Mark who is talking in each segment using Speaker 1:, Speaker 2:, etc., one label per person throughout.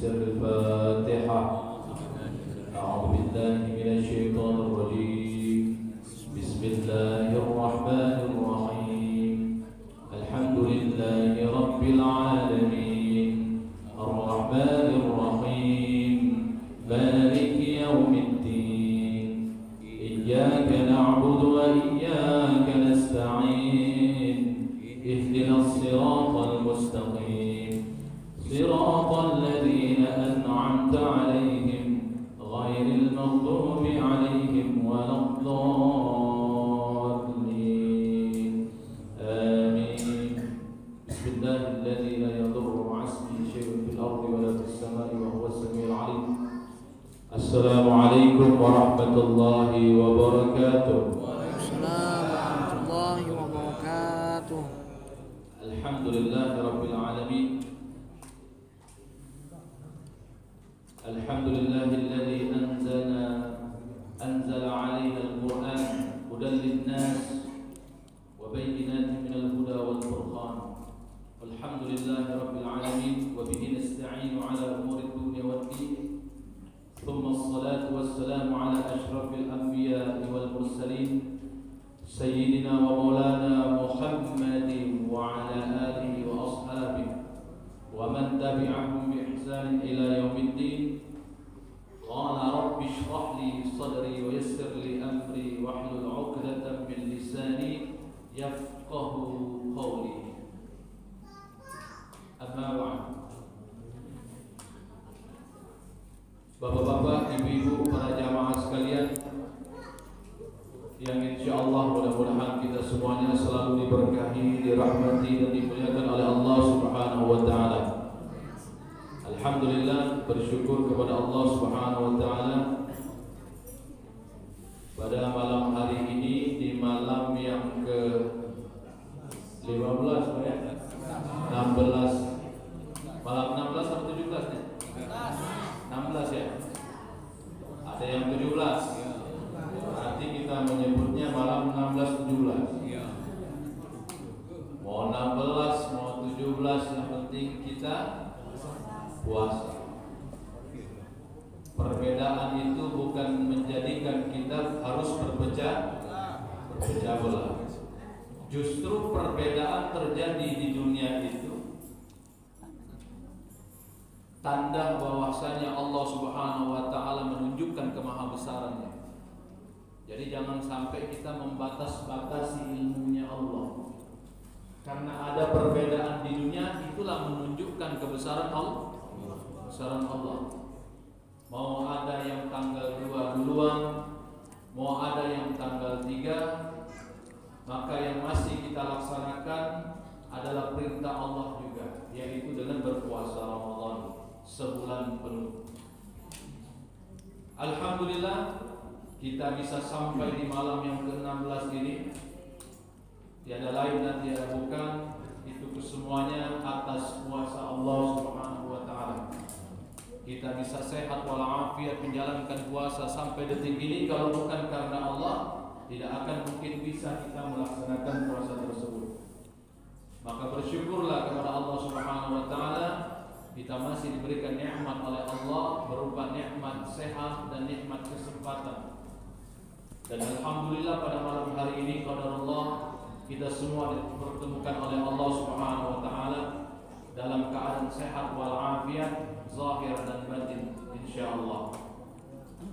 Speaker 1: بسر الفاتحة. أعوذ بالله من الشيطان الرجيم. بسم الله الرحمن الرحيم. الحمد لله رب العالمين الرحمن الرحيم مالك يوم الدين إياك نعبد وإياك نستعين اهدنا الصراط المستقيم صراط الذين أنعمت عليهم غير المغضوب عليهم ولا الضالين آمين. بسم الله الذي لا يضر مع اسمه شيء في الأرض ولا في السماء وهو السميع العليم. السلام عليكم ورحمة الله وبركاته.
Speaker 2: السلام ورحمة الله وبركاته.
Speaker 1: الحمد لله رب العالمين. الحمد لله الذي أنزل علينا القرآن هدى للناس وبينات من الهدى والفرقان. والحمد لله رب العالمين وبه نستعين على أمور الدنيا والدين. ثم الصلاة والسلام على أشرف الأنبياء والمرسلين سيدنا ومولانا محمد وعلى آله وأصحابه ومن تبعهم بإحسان إلى يوم الدين. قال رب اشرح لي صدري ويسر لي أمري واحلل عقدة من لساني يفقه قولي. أما بعد. Bapak-bapak, ibu-ibu, para jamaah sekalian yang insya Allah mudah-mudahan kita semuanya selalu diberkahi, dirahmati dan dimuliakan oleh Allah Subhanahu wa taala. Alhamdulillah, bersyukur kepada Allah Subhanahu wa taala pada malam hari ini, di malam yang ke-15 ya? 16. Malam 16 atau 17 nih? 16 ya? Ada yang 17. Berarti kita menyebutnya malam 16-17. Mau 16, mau 17, yang penting kita puasa. Perbedaan itu bukan menjadikan kita harus berpecah belah. Justru perbedaan terjadi di dunia itu tanda bahwasanya Allah Subhanahu wa taala menunjukkan kemahabesarannya. Jadi jangan sampai kita membatas-batasi ilmunya Allah. Karena ada perbedaan di dunia, itulah menunjukkan kebesaran Allah. Kebesaran Allah. Mau ada yang tanggal 2 duluan, mau ada yang tanggal 3, maka yang masih kita laksanakan adalah perintah Allah juga, yaitu dengan berpuasa Ramadan sebulan penuh. Alhamdulillah kita bisa sampai di malam yang ke-16 ini. Tiada lain dan tiada bukan, itu kesemuanya atas kuasa Allah Subhanahu wa taala. Kita bisa sehat walafiat menjalankan puasa sampai detik ini, kalau bukan karena Allah, tidak akan mungkin bisa kita melaksanakan puasa tersebut. Maka bersyukurlah kepada Allah Subhanahu wa taala, kita masih diberikan nikmat oleh Allah berupa nikmat sehat dan nikmat kesempatan. Dan alhamdulillah pada malam hari ini qadarullah kita semua dipertemukan oleh Allah Subhanahu wa taala dalam keadaan sehat walafiat zahir dan batin insyaallah.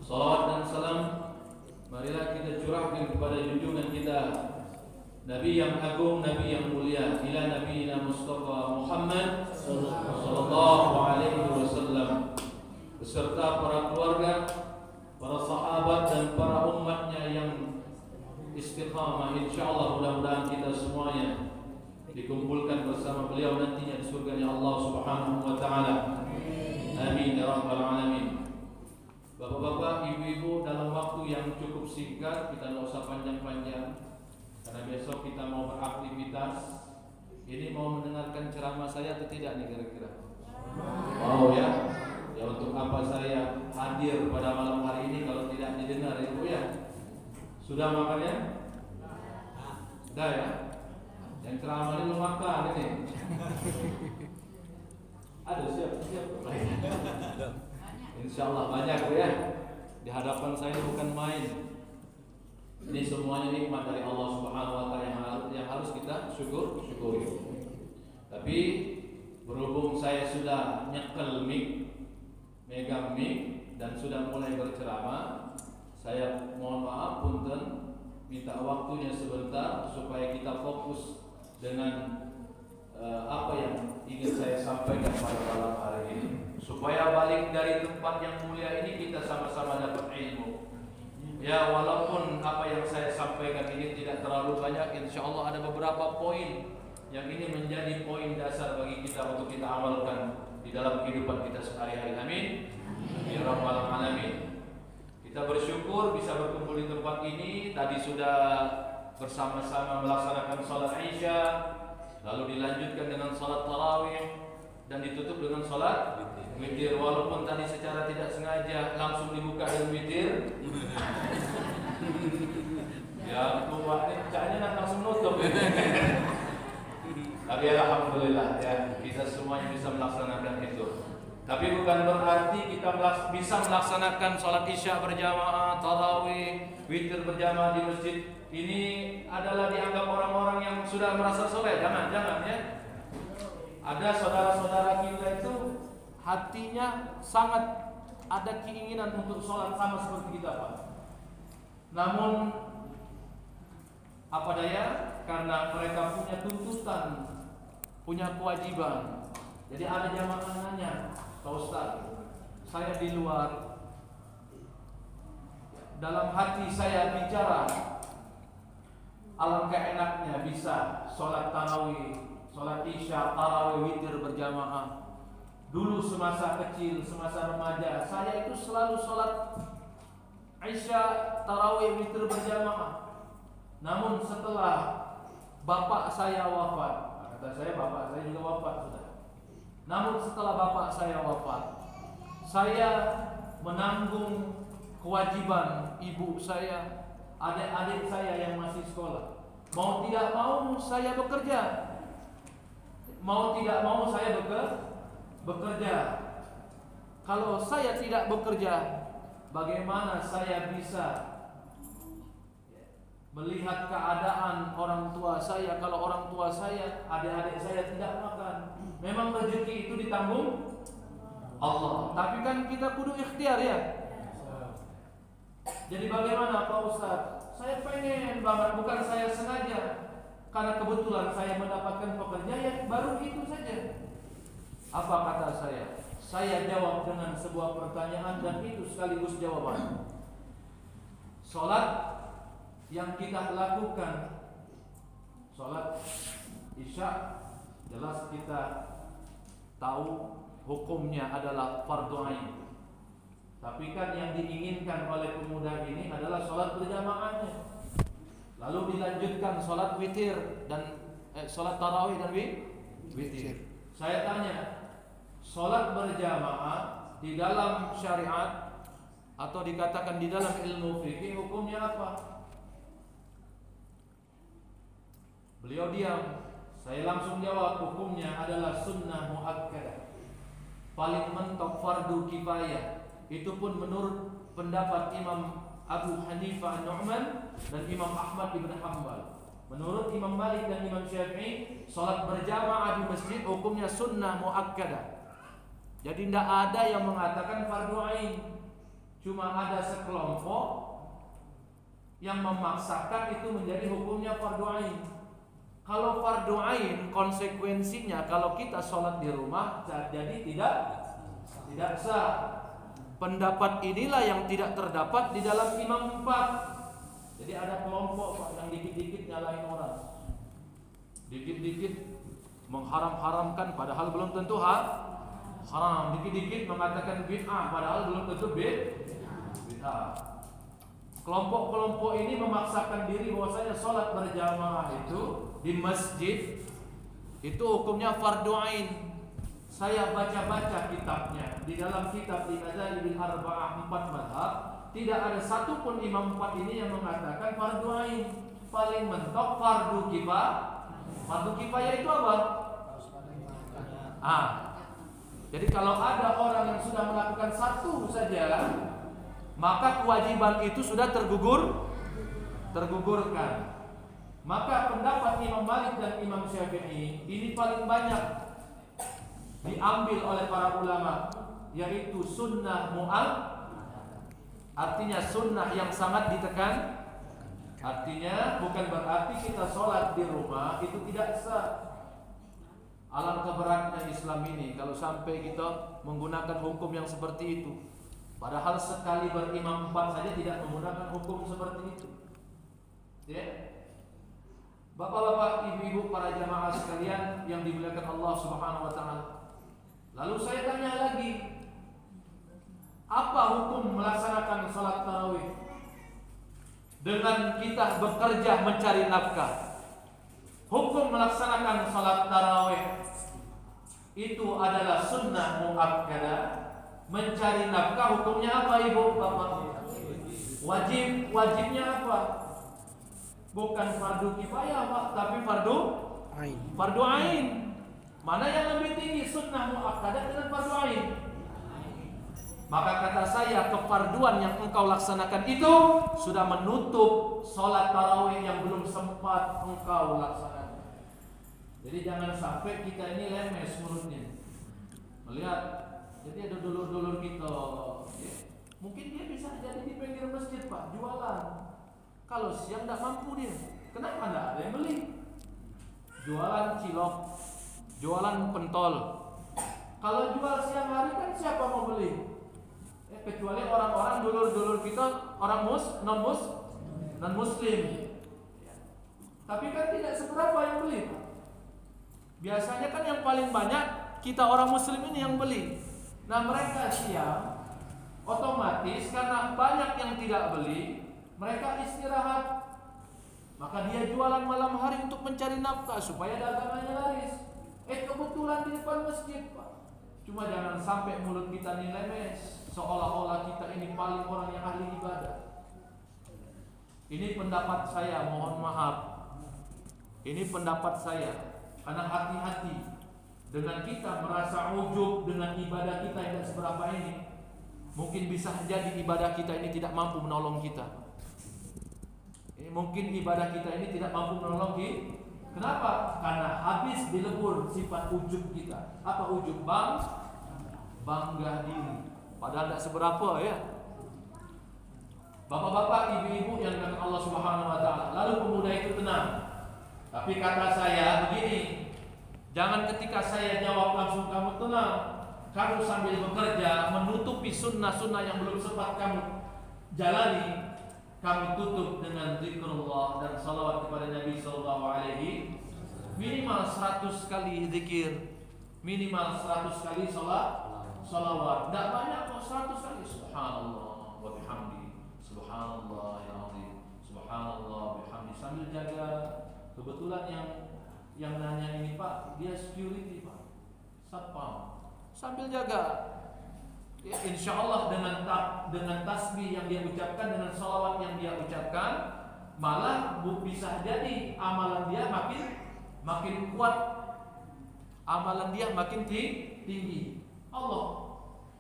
Speaker 1: Salawat dan salam marilah kita curahkan kepada junjungan kita, Nabi yang agung, Nabi yang mulia, ila nabiyina Mustafa Muhammad sallallahu alaihi wasallam beserta para keluarga, para sahabat dan para umatnya yang istiqamah. Insyaallah mudah-mudahan kita semuanya dikumpulkan bersama beliau nantinya di surganya Allah Subhanahu wa taala. Amin ya rabbal alamin. Bapak-bapak, ibu-ibu, dalam waktu yang cukup singkat, kita tidak usah panjang-panjang karena besok kita mau beraktivitas. Ini mau mendengarkan ceramah saya atau tidak nih kira-kira? Mau ya? Ya untuk apa saya hadir pada malam hari ini kalau tidak didengar ibu ya? Sudah makannya? Sudah ya? Yang ceramah ini belum makan ini. Ada siap. Insya Allah banyak ya. Di hadapan saya ini bukan main. Ini semuanya nikmat dari Allah Subhanahu wa taala yang harus kita syukuri. Tapi berhubung saya sudah nyekel mic, megang mic dan sudah mulai berceramah, saya mohon maaf punten, minta waktunya sebentar supaya kita fokus dengan apa yang ingin saya sampaikan pada malam hari ini, supaya balik dari tempat yang mulia ini kita sama-sama dapat ilmu. Ya, walaupun apa yang saya sampaikan ini tidak terlalu banyak, insya Allah ada beberapa poin yang ini menjadi poin dasar bagi kita untuk kita amalkan di dalam kehidupan kita sehari-hari. Amin. Ya Rabbal Alamin. Kita bersyukur bisa berkumpul di tempat ini. Tadi sudah bersama-sama melaksanakan salat Isya, lalu dilanjutkan dengan salat tarawih dan ditutup dengan salat witir. Walaupun tadi secara tidak sengaja langsung dibuka dengan witir. Ya, buatnya caranya langsung nutup. Tapi alhamdulillah ya, kita semuanya bisa melaksanakan itu. Tapi bukan berarti kita bisa melaksanakan sholat isya berjamaah, tarawih, witir berjamaah di masjid ini adalah dianggap orang-orang yang sudah merasa soleh. Jangan ya. Ada saudara-saudara kita itu hatinya sangat ada keinginan untuk sholat sama seperti kita, Pak. Namun apa daya, karena mereka punya tuntutan, punya kewajiban. Jadi ada jamaahnya, Pak Ustaz, saya di luar, dalam hati saya bicara, alangkah enaknya bisa sholat tarawih, sholat isya, tarawih, witir berjamaah. Dulu semasa kecil, semasa remaja, saya itu selalu sholat isya, tarawih, witir berjamaah. Namun setelah bapak saya wafat, kata saya bapak saya juga wafat sudah. Namun setelah bapak saya wafat, saya menanggung kewajiban ibu saya, adik-adik saya yang masih sekolah. Mau tidak mau saya bekerja. Mau tidak mau saya bekerja. Kalau saya tidak bekerja, bagaimana saya bisa melihat keadaan orang tua saya kalau orang tua saya, adik-adik saya tidak makan? Memang rezeki itu ditanggung Allah, tapi kan kita kudu ikhtiar ya. Jadi bagaimana Pak Ustaz? Saya pengen banget, bukan saya sengaja, karena kebetulan saya mendapatkan pekerjaan, baru itu saja. Apa kata saya? Saya jawab dengan sebuah pertanyaan dan itu sekaligus jawaban. Sholat yang kita lakukan, sholat isya, jelas kita tahu hukumnya adalah fardhu ain. Tapi kan yang diinginkan oleh pemuda ini adalah sholat berjamaahnya. Lalu dilanjutkan sholat witir dan sholat tarawih dan witir. Saya tanya, sholat berjamaah di dalam syariat atau dikatakan di dalam ilmu fikih hukumnya apa? Beliau diam. Saya langsung jawab, hukumnya adalah sunnah muakkadah. Paling mentok fardu kifayah. Itu pun menurut pendapat Imam Abu Hanifah An-Nu'man dan Imam Ahmad ibn Hanbal. Menurut Imam Malik dan Imam Syafi'i, salat berjamaah di masjid hukumnya sunnah muakkadah. Jadi tidak ada yang mengatakan fardu ain. Cuma ada sekelompok yang memaksakan itu menjadi hukumnya fardu ain. Kalau fardu ain konsekuensinya kalau kita sholat di rumah jadi tidak sah. Pendapat inilah yang tidak terdapat di dalam Imam 4. Jadi ada kelompok Pak yang dikit-dikit nyalahin orang, dikit-dikit mengharam-haramkan padahal belum tentu haram, dikit-dikit mengatakan bid'ah padahal belum tentu bid'ah. Kelompok-kelompok ini memaksakan diri bahwasanya sholat berjamaah itu di masjid itu hukumnya fardu ain. Saya baca-baca kitabnya, di dalam kitab Al-Madzhabil Arba'ah 4 mazhab tidak ada satupun imam 4 ini yang mengatakan fardu ain. Paling mentok fardu kifayah. Fardu kifayah itu apa? Jadi kalau ada orang yang sudah melakukan satu saja, maka kewajiban itu sudah tergugurkan. Maka pendapat Imam Malik dan Imam Syafi'i ini paling banyak diambil oleh para ulama, yaitu sunnah mu'ad, artinya sunnah yang sangat ditekan. Artinya bukan berarti kita sholat di rumah itu tidak sah. Alangkah beratnya Islam ini kalau sampai kita menggunakan hukum yang seperti itu. Padahal sekali berimam 4 saja tidak menggunakan hukum seperti itu. Ya. Bapak-bapak, ibu-ibu, para jamaah sekalian yang dimuliakan Allah Subhanahu wa taala. Lalu saya tanya lagi, apa hukum melaksanakan salat tarawih dengan kita bekerja mencari nafkah? Hukum melaksanakan salat tarawih itu adalah sunnah muakkadah. Mencari nafkah hukumnya apa, ibu bapak? Wajibnya apa? Bukan fardu kifayah, Pak, tapi fardu ain. Mana yang lebih tinggi, sunnah muakkadah dengan fardu ain? Maka kata saya, kefarduan yang engkau laksanakan itu sudah menutup sholat tarawih yang belum sempat engkau laksanakan. Jadi jangan sampai kita ini lemes mulutnya. Melihat, jadi ada dulur-dulur kita, ya, mungkin dia bisa jadi di pinggir masjid, Pak, jualan. Kalau siang tidak mampu dia, kenapa tidak ada yang beli? Jualan cilok, jualan pentol. Kalau jual siang hari kan siapa mau beli? Kecuali orang-orang dulur-dulur kita, orang non muslim. Tapi kan tidak seberapa yang beli. Biasanya kan yang paling banyak kita orang muslim ini yang beli. Nah mereka siang, otomatis karena banyak yang tidak beli, mereka istirahat. Maka dia jualan malam hari untuk mencari nafkah supaya dagangannya laris. Kebetulan di depan masjid, Pak. Cuma jangan sampai mulut kita ini lemes, seolah-olah kita ini paling orang yang ahli ibadah. Ini pendapat saya, mohon maaf. Ini pendapat saya. Karena hati-hati dengan kita merasa ujub dengan ibadah kita yang tidak seberapa ini, mungkin bisa jadi ibadah kita ini tidak mampu menolong kita. Mungkin ibadah kita ini tidak mampu menolong kita. Kenapa? Karena habis dilebur sifat ujub kita. Apa ujub? Bangga diri. Padahal tidak seberapa, ya. Bapak-bapak, ibu-ibu yang dimuliakan Allah Subhanahu wa taala. Lalu pemuda itu tenang. Tapi kata saya begini, jangan ketika saya jawab langsung kamu tenang. Kamu sambil bekerja menutupi sunnah-sunnah yang belum sempat kamu jalani, kamu tutup dengan zikrullah dan salawat kepada Nabi sallallahu alaihi, minimal 100 kali zikir, minimal 100 kali salawat. Tidak banyak kok, 100 kali. Subhanallah wa bihamdi, subhanallahil azim, subhanallah bihamdi. Sambil jaga. Kebetulan yang nanya ini, Pak, dia security, Pak, satpam. Sambil jaga, ya, insya Allah dengan tasbih yang dia ucapkan, dengan salawat yang dia ucapkan, malah bisa jadi amalan dia makin kuat, amalan dia makin tinggi. Allah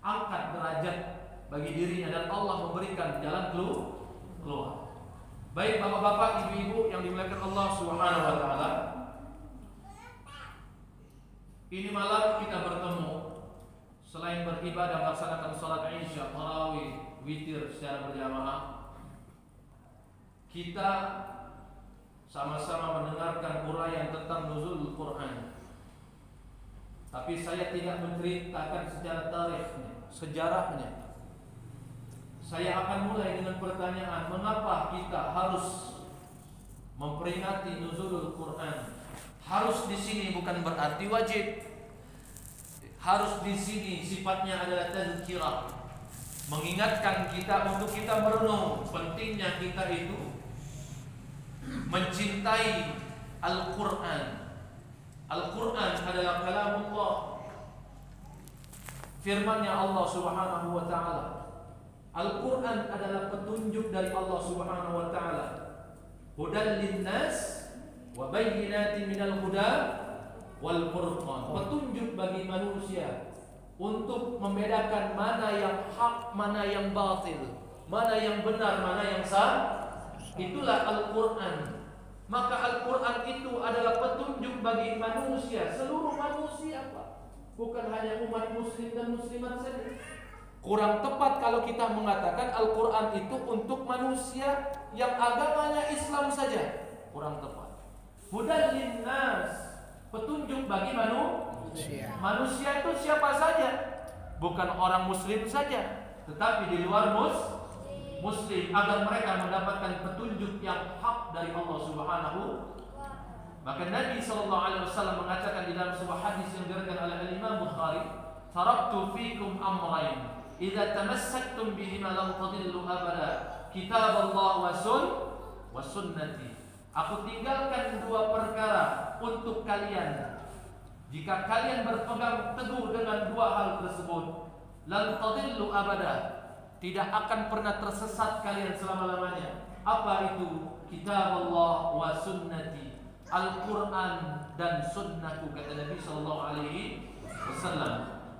Speaker 1: angkat derajat bagi dirinya dan Allah memberikan jalan keluar. Baik bapak-bapak, ibu-ibu yang dimuliakan Allah Subhanahu wa taala. Ini malam kita bertemu, selain beribadah melaksanakan salat Isya, tarawih, witir secara berjamaah, kita sama-sama mendengarkan uraian tentang nuzul Quran. Tapi saya tidak menceritakan secara tarikhnya, sejarahnya. Saya akan mulai dengan pertanyaan, mengapa kita harus memperingati nuzulul Quran? Harus di sini bukan berarti wajib. Harus di sini sifatnya adalah tazkirah, mengingatkan kita untuk kita merenung pentingnya kita itu mencintai Al-Quran. Al-Quran adalah kalamullah, firman-Nya Allah Subhanahu wa taala. Al-Quran adalah petunjuk dari Allah Subhanahu wa taala. Hudan linnas wa bayyinatin minal huda wal furqan. Petunjuk bagi manusia untuk membedakan mana yang hak, mana yang batil, mana yang benar, mana yang salah. Itulah Al-Quran. Maka Al-Quran itu adalah petunjuk bagi manusia, seluruh manusia, Pak. Bukan hanya umat muslim dan muslimat saja. Kurang tepat kalau kita mengatakan Al-Quran itu untuk manusia yang agamanya Islam saja. Kurang tepat. Hudan linnas, petunjuk bagi manusia. Manusia itu siapa saja, bukan orang muslim saja, tetapi di luar muslim, agar mereka mendapatkan petunjuk yang hak dari Allah Subhanahu. Maka Nabi SAW mengatakan di dalam sebuah hadis yang diriwayatkan oleh Imam Bukhari, "Taraktu fikum amrayn, idza tamassaktum bihima lan tadillu abada, kitab Allah wa sunnati." Aku tinggalkan dua perkara untuk kalian. Jika kalian berpegang teguh dengan dua hal tersebut, lan tadillu abada, tidak akan pernah tersesat kalian selama-lamanya. Apa itu? Kitab Allah wa sunnati, Al-Quran dan sunnahku, kata Nabi SAW.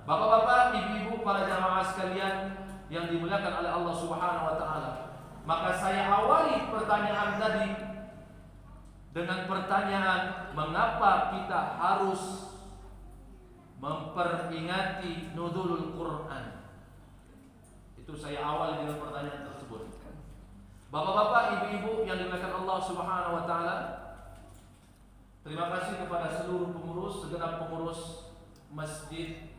Speaker 1: Bapak-bapak, ibu-ibu, para jamaah sekalian yang dimuliakan oleh Allah Subhanahu wa Ta'ala, maka saya awali pertanyaan tadi dengan pertanyaan, mengapa kita harus memperingati nuzulul Quran? Itu saya awali dengan pertanyaan tersebut. Bapak-bapak, ibu-ibu yang dimuliakan Allah Subhanahu wa Ta'ala, terima kasih kepada seluruh pengurus, segenap pengurus Masjid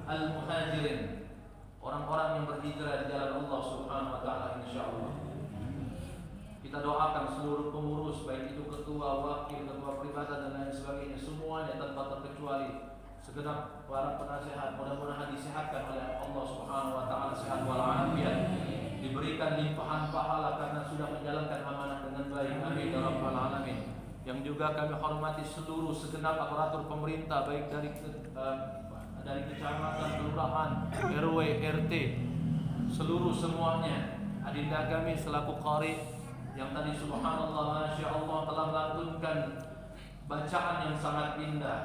Speaker 1: Al-Muhajirin, orang-orang yang berhijrah di jalan Allah Subhanahu wa Ta'ala, insyaallah. Kita doakan seluruh pengurus, baik itu ketua, wakil, ketua pribadi dan lain sebagainya, semuanya tanpa terkecuali, segenap para penasehat, mudah-mudahan disehatkan oleh Allah Subhanahu wa Ta'ala, sehat walafiat, diberikan limpahan pahala karena sudah menjalankan amanah dengan baik. Amin ya rabbal alamin. Yang juga kami hormati seluruh segenap aparatur pemerintah, baik dari kecamatan, kelurahan, RW, RT, seluruh semuanya. Adinda kami selaku qari yang tadi subhanallah, masya Allah, telah melantunkan bacaan yang sangat indah.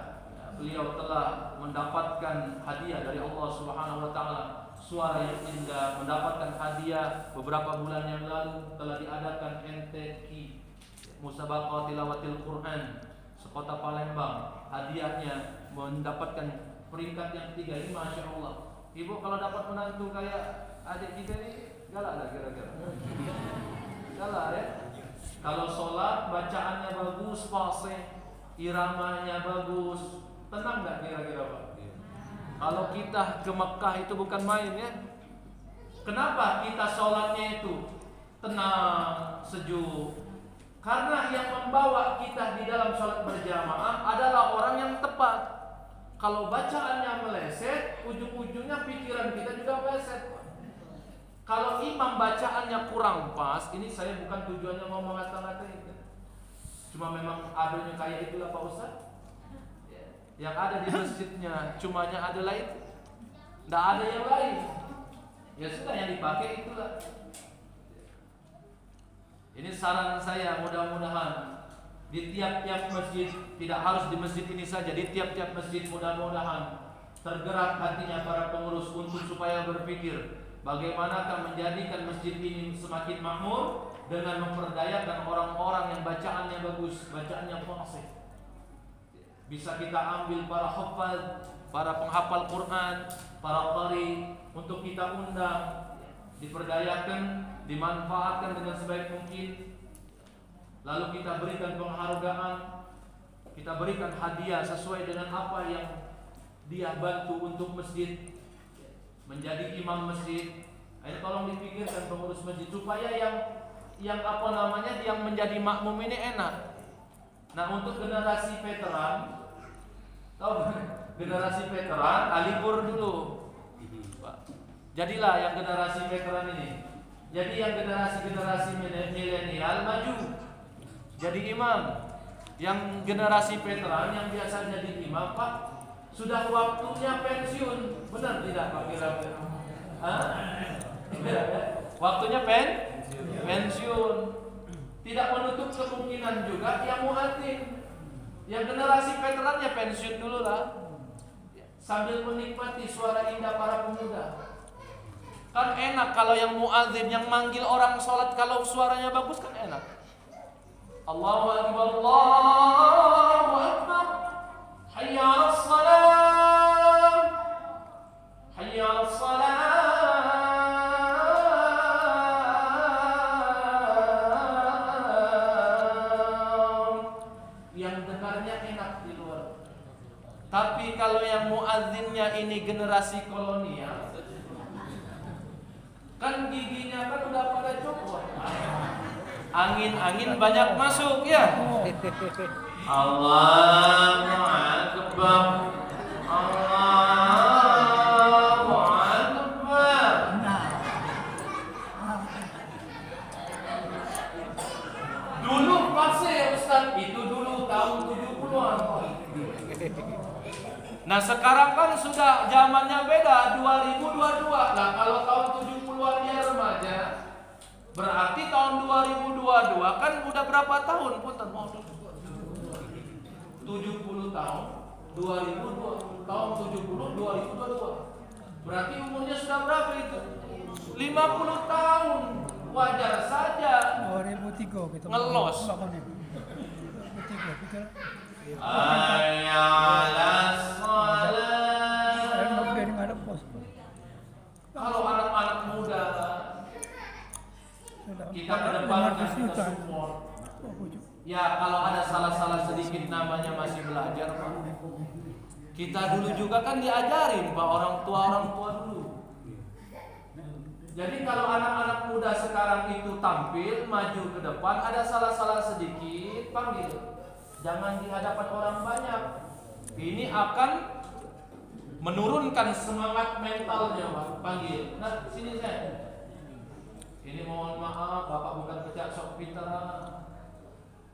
Speaker 1: Beliau telah mendapatkan hadiah dari Allah Subhanahu wa Ta'ala, suara yang indah, mendapatkan hadiah. Beberapa bulan yang lalu telah diadakan MTQ, Musabaqah Tilawatil Quran, sekota Palembang. Hadiahnya mendapatkan peringkat yang 3. Ini masya Allah. Ibu kalau dapat menantu kayak adik kita ini, galak lah kira-kira. Galak ya. Kalau sholat bacaannya bagus, fasih, iramanya bagus, tenang nggak kira-kira Pak? Kalau kita ke Mekah itu bukan main ya. Kenapa kita sholatnya itu tenang, sejuk? Karena yang membawa kita di dalam sholat berjamaah adalah orang yang tepat. Kalau bacaannya meleset, ujung-ujungnya pikiran kita juga meleset. Kalau imam bacaannya kurang pas, ini saya bukan tujuannya mau mengata-ngatain, cuma memang adanya kayak itulah Pak Ustaz. Yang ada di masjidnya cumanya adalah itu, tidak ada yang lain. Ya sudah, yang dipakai itulah. Ini saran saya, mudah-mudahan di tiap-tiap masjid, tidak harus di masjid ini saja, di tiap-tiap masjid mudah-mudahan tergerak hatinya para pengurus untuk supaya berpikir bagaimanakah menjadikan masjid ini semakin makmur dengan memperdayakan orang-orang yang bacaannya bagus, bacaannya fasih. Bisa kita ambil para hafal, para penghafal Quran, para qari, untuk kita undang, diperdayakan, dimanfaatkan dengan sebaik mungkin. Lalu kita berikan penghargaan, kita berikan hadiah sesuai dengan apa yang dia bantu untuk masjid, menjadi imam masjid. Ayo tolong dipikirkan pengurus masjid supaya yang apa namanya, yang menjadi makmum ini enak. Nah, untuk generasi veteran, tahu generasi veteran alipur dulu, Pak. Jadilah yang generasi veteran ini. Jadi yang generasi milenial maju jadi imam. Yang generasi veteran yang biasa jadi imam, Pak, sudah waktunya pensiun. Benar tidak Pak kira-kira? Waktunya pensiun. Tidak menutup kemungkinan juga yang muadzin. Yang generasi veteran ya pensiun dulu lah. sambil menikmati suara indah para pemuda. Kan enak kalau yang muadzin yang manggil orang sholat kalau suaranya bagus kan enak. Allahu akbar, Allahu akbar. Hayya 'alas shalah. Hayya 'alas shalah. Yang dengarnya enak di luar. Tapi kalau yang muadzinnya ini generasi kolonial, kan giginya kan udah pada copot. Angin-angin banyak masuk ya. Allahu akbar. Allahu akbar. Dulu masih ya Ustaz, itu dulu tahun 70-an. Nah sekarang kan sudah zamannya beda, 2022. Nah kalau tahun 70-an dia remaja, berarti tahun 2022 kan udah berapa tahun? Punten, 70 tahun, 2002 tahun 70 2022. Berarti umurnya sudah berapa itu? 50 tahun. Wajar saja
Speaker 3: 2003 kita
Speaker 1: ngelos.
Speaker 3: 2003
Speaker 1: Ayalas salat. Kalau anak-anak muda kita ke depan kan kita support. Ya kalau ada salah-salah sedikit namanya masih belajar Pak. Kita dulu juga kan diajarin Pak, orang tua dulu. Jadi kalau anak-anak muda sekarang itu tampil maju ke depan, ada salah-salah sedikit panggil. Jangan di hadapan orang banyak. Ini akan menurunkan semangat mentalnya Pak. Panggil. Nah sini saya. Ini mohon maaf Bapak bukan pecah sok pintar.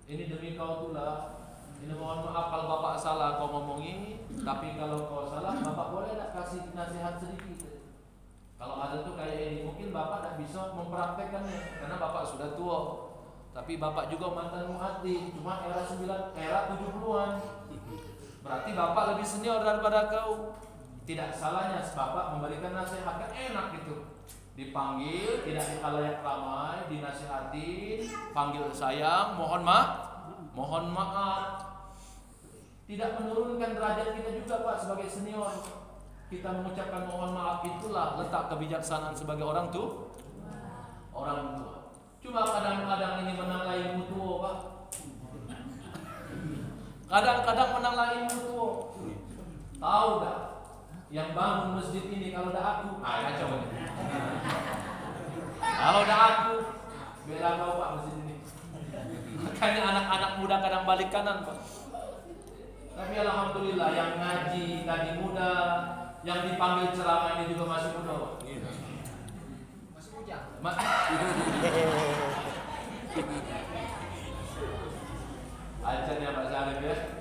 Speaker 1: Ini demi kau tulah. Ini mohon maaf kalau Bapak salah kau ngomongin. Tapi kalau kau salah Bapak boleh tak kasih nasihat sedikit. Kalau ada tuh kayak ini mungkin Bapak tak bisa mempraktekannya karena Bapak sudah tua. Tapi Bapak juga mantan muadzin, cuma era 70-an. Berarti Bapak lebih senior daripada kau. Tidak salahnya Bapak memberikan nasihat, kan enak gitu. Dipanggil, tidak di khalayak ramai, dinasihatin, panggil sayang, mohon maaf. Tidak menurunkan derajat kita juga Pak sebagai senior. Kita mengucapkan mohon maaf, itulah letak kebijaksanaan sebagai orang tua. Cuma kadang-kadang ini menang ilmu tua Pak. Kadang-kadang menang ilmu tua. Tahu gak? Yang bangun masjid ini kalau udah aku, kacau ini. Kalau udah aku, bela kau Pak masjid ini. Makanya anak-anak muda kadang balik kanan Pak. Tapi alhamdulillah yang ngaji tadi muda, yang dipanggil ceramah ini juga masih muda Pak. Masih bujang. Ajarnya Pak Syarif ya.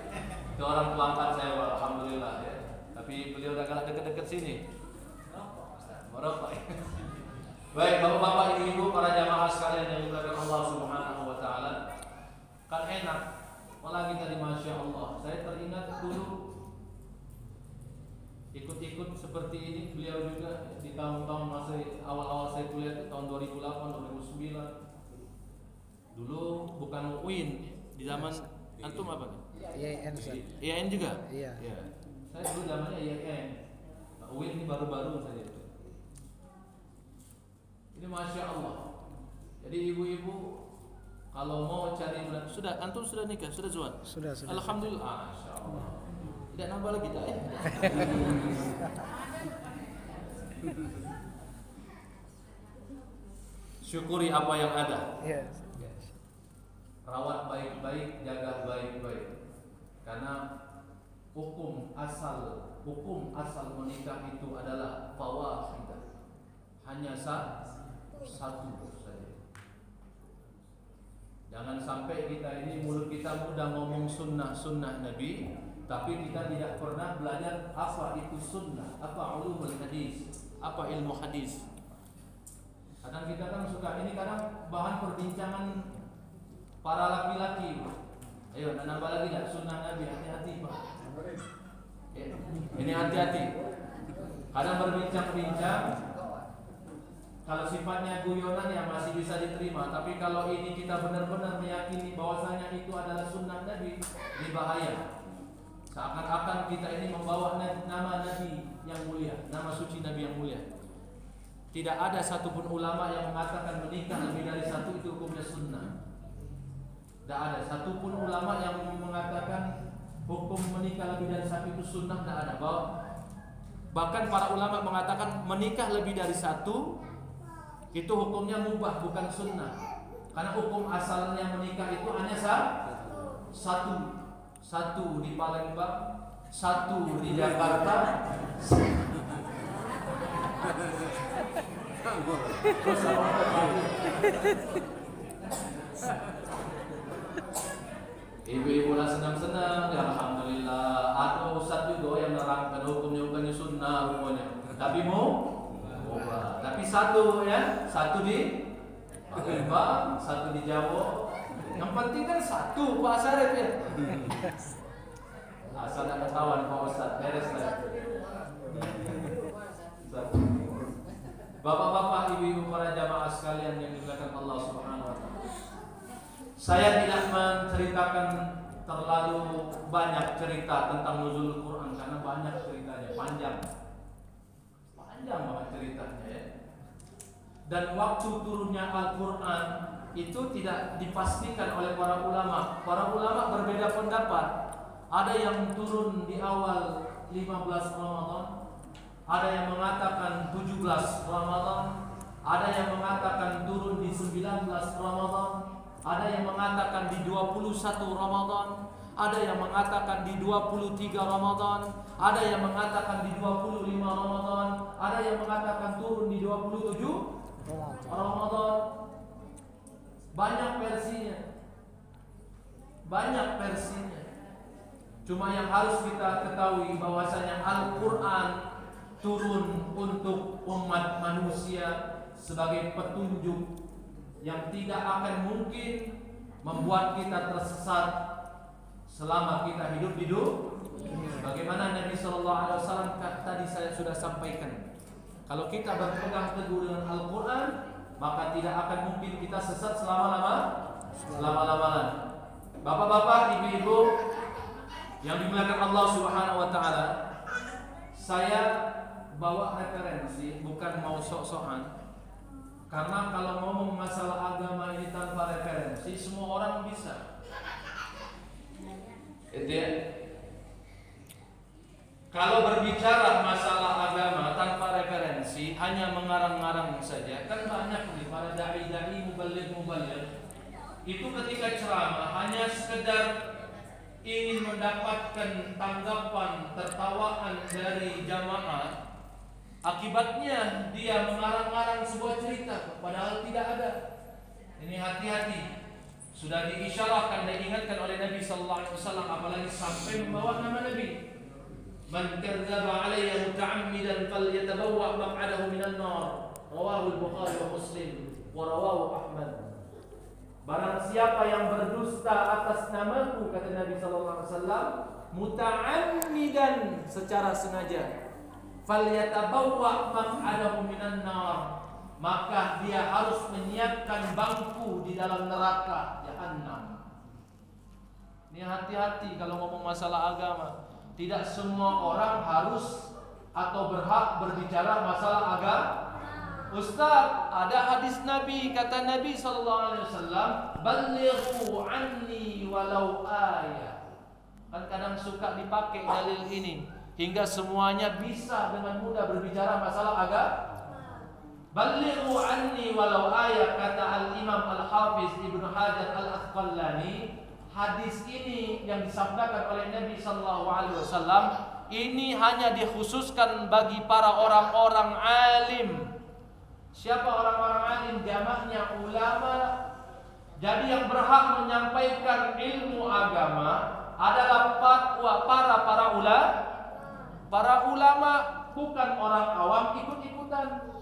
Speaker 1: Itu orang tua angkat saya Pak, alhamdulillah ya. Tapi beliau udah kalah deket-deket sini. Merokok. Baik, bapak-bapak, ibu-ibu, para jamaah sekalian yang dimuliakan Allah Subhanahu wa taala. Kan enak. Apalagi tadi Masya Allah. Saya teringat dulu ikut-ikut seperti ini beliau juga di tahun-tahun masa awal-awal saya kuliah tahun 2008, 2009. Dulu bukan UIN di zaman antum apa nih? IAIN juga? Iya. Saya dulu zamannya IAIN. UIN ini baru-baru saja itu. Ini Masya Allah. Jadi ibu-ibu kalau mau cari sudah antum sudah nikah, sudah zuat?
Speaker 2: Sudah.
Speaker 1: Alhamdulillah, Masya Allah. Tidak nambah lagi tak ya? Syukuri apa yang ada.
Speaker 2: Yes.
Speaker 1: Rawat baik-baik, jaga baik-baik. Karena hukum asal menikah itu adalah fawahidah. Hanya satu saja. Jangan sampai kita ini mulut kita mudah ngomong sunnah Nabi, tapi kita tidak pernah belajar apa itu sunnah, apa ulumul hadis, apa ilmu hadis. Kadang kita kan suka ini kadang bahan perbincangan para laki-laki. Ayo nambah lagi dah sunnah Nabi, hati-hati Pak. Ini hati-hati. Kadang berbincang-bincang, kalau sifatnya guyonan ya masih bisa diterima. Tapi kalau ini kita benar-benar meyakini bahwasanya itu adalah sunnah Nabi, ini bahaya. Seakan-akan kita ini membawa nama Nabi yang mulia, nama suci Nabi yang mulia. Tidak ada satupun ulama yang mengatakan menikah lebih dari satu itu hukumnya sunnah. Tidak ada satupun ulama yang mengatakan hukum menikah lebih dari satu itu sunnah. Tidak ada. Bahkan para ulama mengatakan menikah lebih dari satu itu hukumnya mubah, bukan sunnah. Karena hukum asalnya menikah itu hanya satu. Satu di Palembang, satu di Jakarta. Ibu-ibu lah senang-senang, ya alhamdulillah. Ada ustaz juga yang nerangkan hukumnya sunnah rupanya. Tapi tapi satu ya, satu di Palembang, satu di Jawa. Yang penting kan satu Pak Syarif ya. Asal ada kawan Pak Ustaz, beres lah. Bapak-bapak, ibu-ibu, para jamaah sekalian yang dimuliakan Allah Subhanahu wa taala. Saya tidak menceritakan terlalu banyak cerita tentang nuzul Quran karena banyak ceritanya, panjang banget ceritanya ya. Dan waktu turunnya Al-Quran itu tidak dipastikan oleh para ulama. Para ulama berbeda pendapat. Ada yang turun di awal 15 Ramadan, ada yang mengatakan 17 Ramadan, ada yang mengatakan turun di 19 Ramadan, ada yang mengatakan di 21 Ramadan, ada yang mengatakan di 23 Ramadan, ada yang mengatakan di 25 Ramadan, ada yang mengatakan turun di 27 Ramadan. Banyak versinya. Cuma yang harus kita ketahui bahwasanya Al-Quran turun untuk umat manusia sebagai petunjuk yang tidak akan mungkin membuat kita tersesat selama kita hidup di dunia. Bagaimana Nabi SAW tadi saya sudah sampaikan. Kalau kita berpegang teguh dengan Al-Quran, maka tidak akan mungkin kita sesat selama-lamanya. Bapak-bapak, ibu-ibu yang dimuliakan Allah Subhanahu wa taala, saya bawa referensi, bukan mau sok-sokan. Karena kalau ngomong masalah agama ini tanpa referensi, semua orang bisa. Kalau berbicara masalah agama tanpa referensi, hanya mengarang-ngarang saja, kan banyak nih para dai-dai mubaligh itu ketika ceramah hanya sekedar ingin mendapatkan tanggapan, tertawaan dari jamaah. Akibatnya dia mengarang-arang sebuah cerita padahal tidak ada. Ini hati-hati. Sudah diisyarahkan dan diingatkan oleh Nabi sallallahu alaihi wasallam, apalagi sampai membawa nama Nabi. Man kadzdzaba alayya muta'ammidan falyatabawwa maq'adahu minan nar. Rawahu al-Bukhari wa Muslim wa rawahu Ahmad. Barang siapa yang berdusta atas namaku, kata Nabi sallallahu alaihi wasallam, muta'ammidan, secara sengaja, falyatabawwa maq'adahu minan nar, maka dia harus menyiapkan bangku di dalam neraka jahanam. Ini hati-hati kalau ngomong masalah agama. Tidak semua orang harus atau berhak berbicara masalah agama. Ustaz, ada hadis Nabi, kata Nabi sallallahu alaihi wasallam, "Ballighu anni walau ayat." Kan kadang suka dipakai dalil ini hingga semuanya bisa dengan mudah berbicara masalah agama. Ballighu anni walau ayat, kata Al-Imam Al-Hafiz Ibnu Hajar Al-Asqalani. Hadis ini yang disabdakan oleh Nabi sallallahu alaihi wasallam ini hanya dikhususkan bagi para orang-orang alim. Siapa orang-orang alim? Jamaknya ulama. Jadi yang berhak menyampaikan ilmu agama adalah para ulama, bukan orang awam ikut-ikutan.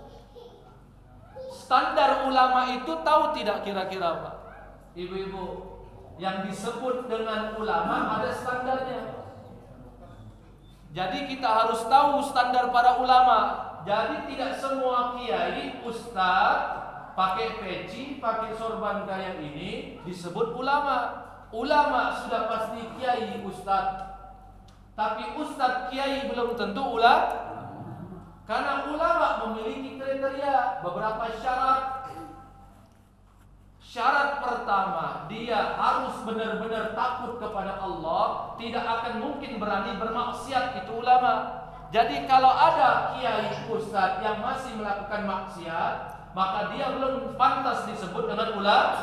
Speaker 1: Standar ulama itu tahu tidak kira-kira Pak? Ibu-ibu, yang disebut dengan ulama ada standarnya. Jadi kita harus tahu standar para ulama. Jadi tidak semua kiai, ustadz pakai peci, pakai sorban kayak ini disebut ulama. Ulama sudah pasti kiai, ustadz. Tapi ustadz kiai belum tentu ulama. Karena ulama memiliki kriteria, beberapa syarat. Syarat pertama, dia harus benar-benar takut kepada Allah, tidak akan mungkin berani bermaksiat, itu ulama. Jadi kalau ada kiai ustadz yang masih melakukan maksiat, maka dia belum pantas disebut dengan ulama.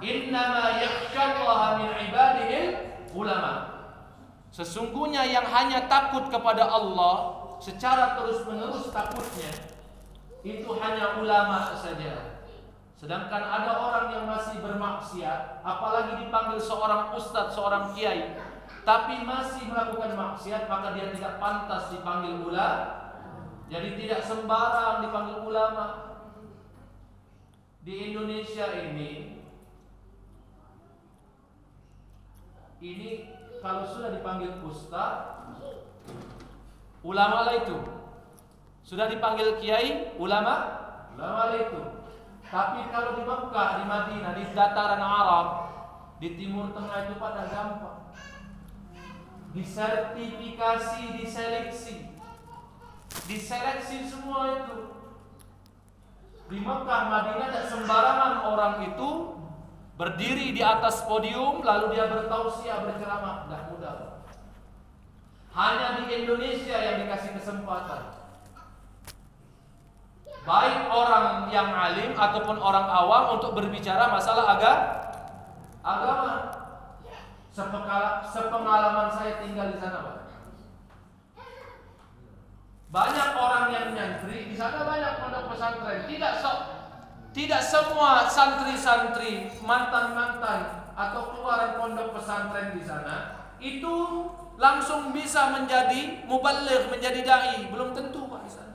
Speaker 1: Innama yakhsyallaha min ibadihil ulama. Sesungguhnya yang hanya takut kepada Allah secara terus-menerus takutnya itu hanya ulama saja. Sedangkan ada orang yang masih bermaksiat, apalagi dipanggil seorang ustadz, seorang kiai, tapi masih melakukan maksiat, maka dia tidak pantas dipanggil ulama. Jadi tidak sembarang dipanggil ulama. Di Indonesia ini kalau sudah dipanggil ustadz, ulama lah itu. Sudah dipanggil kiai, ulama lah itu. Tapi kalau di Makkah, di Madinah, di dataran Arab, di Timur Tengah itu pada gampang. Disertifikasi, diseleksi semua itu. Di Makkah, Madinah tidak sembarangan orang itu berdiri di atas podium lalu dia bertausiah, berceramah, tidak mudah. Hanya di Indonesia yang dikasih kesempatan. Baik orang yang alim ataupun orang awam untuk berbicara masalah agama. Sepengalaman saya tinggal di sana, Pak. Banyak orang yang nyantri di sana, banyak pondok pesantren. Tidak semua santri-santri, mantan-mantan atau keluaran pondok pesantren di sana itu langsung bisa menjadi mubaligh, menjadi dai. Belum tentu, Pak, di sana.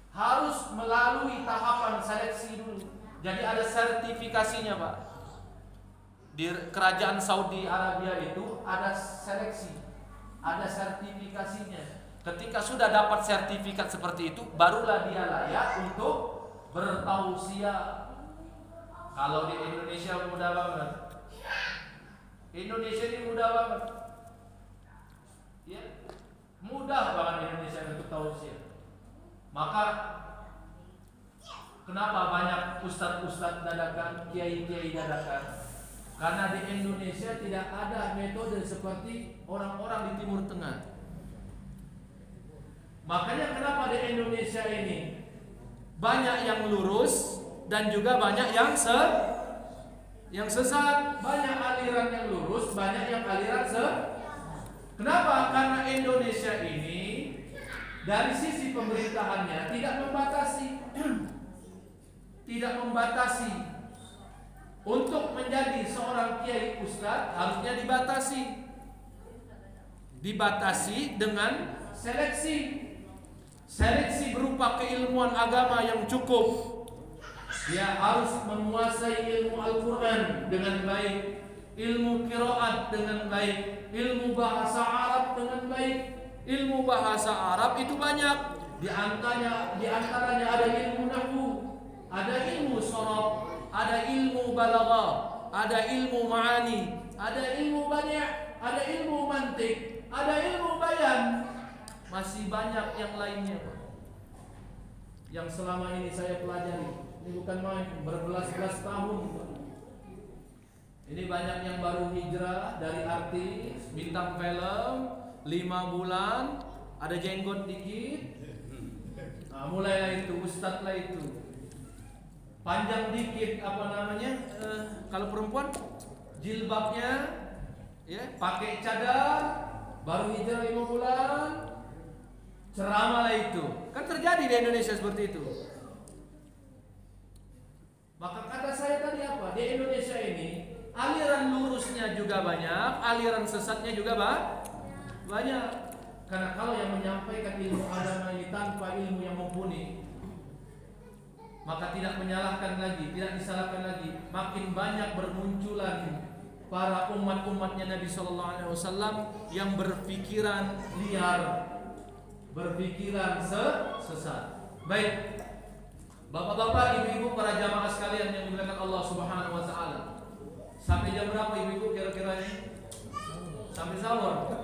Speaker 1: Harus melalui tahapan seleksi dulu. Jadi ada sertifikasinya, Pak. Di kerajaan Saudi Arabia itu ada seleksi, ada sertifikasinya. Ketika sudah dapat sertifikat seperti itu, barulah dia layak untuk bertausiah. Kalau di Indonesia mudah banget. Indonesia ini mudah banget. Ya, mudah banget Indonesia untuk tausiah. Maka kenapa banyak ustadz-ustadz dadakan, kiai-kiai dadakan? Karena di Indonesia tidak ada metode seperti orang-orang di Timur Tengah. Makanya kenapa di Indonesia ini banyak yang lurus dan juga banyak yang sesat. Banyak aliran yang lurus, banyak yang aliran Kenapa? Karena Indonesia ini dari sisi pemerintahannya tidak membatasi. Untuk menjadi seorang kiai ustadz harusnya dibatasi dengan seleksi berupa keilmuan agama yang cukup. Dia harus menguasai ilmu Al-Quran dengan baik, ilmu qiraat dengan baik, ilmu bahasa Arab dengan baik. Ilmu bahasa Arab itu banyak. Di antaranya ada ilmu nahwu, ada ilmu sharaf, ada ilmu balaghah, ada ilmu ma'ani, ada ilmu badi', ada ilmu mantik, ada ilmu bayan. Masih banyak yang lainnya, Pak, yang selama ini saya pelajari. Ini bukan main, berbelas-belas tahun, Pak. Ini banyak yang baru hijrah dari artis, bintang film, 5 bulan, ada jenggot dikit. Nah, mulailah itu, ustadz lah itu. Panjang dikit, kalau perempuan jilbabnya ya, pakai cadar, baru hijrah 5 bulan, ceramah lah itu. Kan terjadi di Indonesia seperti itu. Maka kata saya tadi apa? Di Indonesia ini aliran lurusnya juga banyak, aliran sesatnya juga banyak. Karena kalau yang menyampaikan ilmu agama ini tanpa ilmu yang mumpuni, maka tidak disalahkan lagi. Makin banyak bermunculan para umat-umatnya Nabi SAW yang berpikiran liar, berpikiran sesat. Baik, bapak-bapak, ibu-ibu, para jamaah sekalian yang dimuliakan Allah Subhanahu wa taala. Sampai jam berapa ibu-ibu kira-kira ini? Sampai sahur.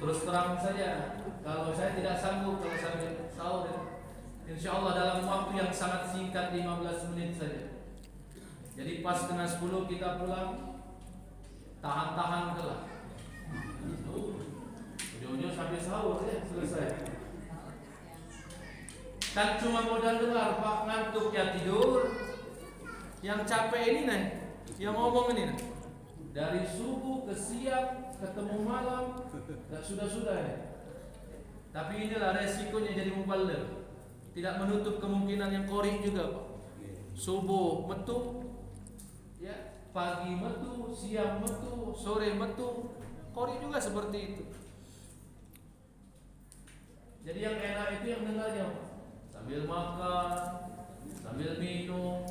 Speaker 1: Terus terang saja, kalau saya tidak sanggup kalau sampai sahur, insya Allah dalam waktu yang sangat singkat 15 menit saja. Jadi pas kena 10 kita pulang, tahan-tahan kelah. Ujung-ujung sampai sahur ya selesai. Kan cuma modal dengar, Pak, ngantuk ya tidur. Yang capek ini nih, yang ngomong ini nih. Dari subuh ke siang, ketemu malam, gak sudah-sudah ya. Tapi inilah resikonya jadi muballigh. Tidak menutup kemungkinan yang qori juga, Pak. Subuh metu, ya, pagi metu, siang metu, sore metu, qori juga seperti itu. Jadi yang enak itu yang dengarnya, Pak. Sambil makan, sambil minum,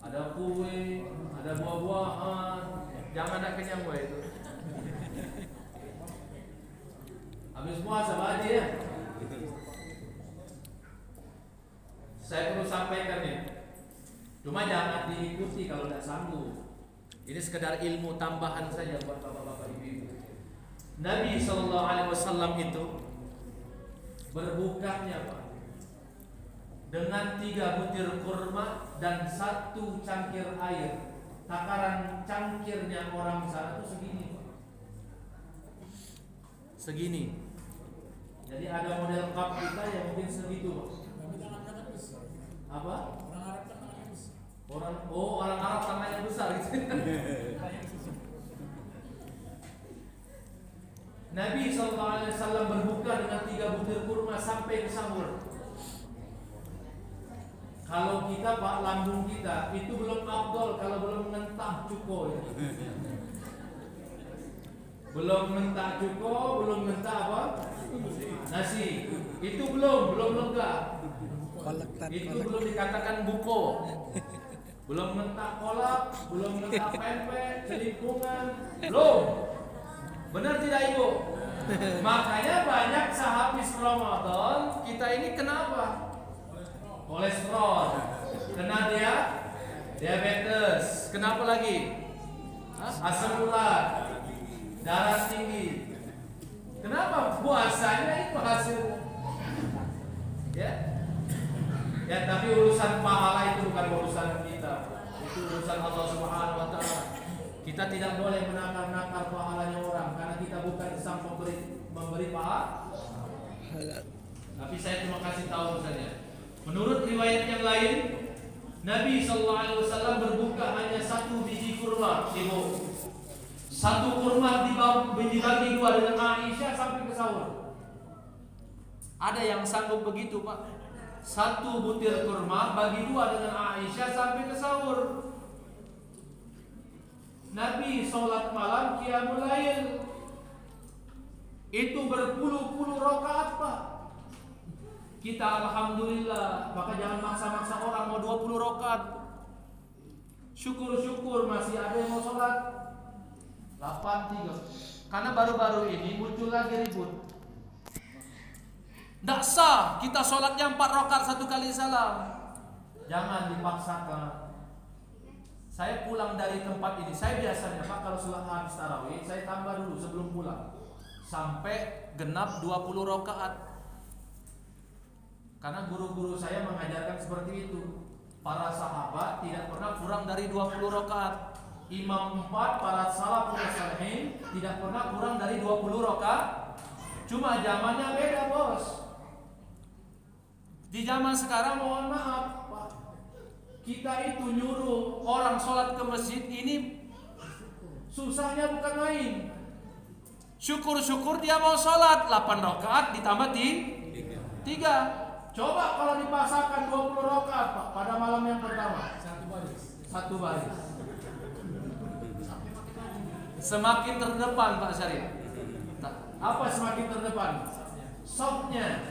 Speaker 1: ada kue, ada buah-buahan. Jangan nak kenyang buah itu. Habis puasa aja ya. Saya perlu sampaikan nih. Cuma jangan diikuti kalau tidak sanggup. Ini sekedar ilmu tambahan saja buat bapak-bapak ibu-ibu. Nabi SAW itu berbukanya, Pak, dengan 3 butir kurma dan 1 cangkir air. Takaran cangkirnya orang sana itu segini, Pak. Segini. Jadi ada model cup kita yang mungkin segitu, Pak. Apa? Orang Arab tangannya besar gitu. Nabi SAW berbuka dengan 3 butir kurma sampai ke sahur. Kalau kita, Pak, lambung kita itu belum afdol kalau belum mentah cuko ya. Belum mentah cuko, belum mentah apa? Nasi. Itu belum lega. Itu belum dikatakan buko. Belum mentah kolak, belum mentah pempek, celimpungan, belum. Benar tidak, Ibu? Makanya banyak sehabis Ramadan kita ini kenapa? Kolesterol, kena diabetes, kenapa lagi? Asam urat, darah tinggi. Kenapa? Puasanya itu hasil. Ya, tapi urusan pahala itu bukan urusan kita. Itu urusan Allah Subhanahu wa taala. Kita tidak boleh menakar-nakar pahalanya orang karena kita bukan sang memberi pahala. Tapi saya cuma kasih tahu saja. Menurut riwayat yang lain, Nabi SAW berbuka hanya 1 biji kurma, Ibu. 1 kurma dibagi 2 dengan Aisyah sampai ke sahur. Ada yang sanggup begitu, Pak? 1 butir kurma bagi 2 dengan Aisyah sampai ke sahur. Nabi sholat malam qiyamul lail itu berpuluh-puluh rakaat, Pak. Kita alhamdulillah, maka jangan maksa-maksa orang mau 20 rakaat. Syukur-syukur masih ada yang mau sholat 8-3. Karena baru-baru ini muncul lagi ribut. Tidak sah kita sholatnya 4 rakaat 1 kali salam. Jangan dipaksakan. Saya pulang dari tempat ini, saya biasanya, Pak, kalau sholat habis tarawih saya tambah dulu sebelum pulang sampai genap 20 rakaat. Karena guru-guru saya mengajarkan seperti itu. Para sahabat tidak pernah kurang dari 20 rakaat. Imam 4, para salafus salihin tidak pernah kurang dari 20 rakaat. Cuma zamannya beda, Bos. Di zaman sekarang mohon maaf, Pak, kita itu nyuruh orang sholat ke masjid ini susahnya bukan main. Syukur-syukur dia mau sholat 8 rakaat ditambah 3. Coba kalau dipasangkan 20 rakaat, Pak, pada malam yang pertama. Satu baris. Semakin terdepan, Pak Syarif. Apa semakin terdepan? Softnya.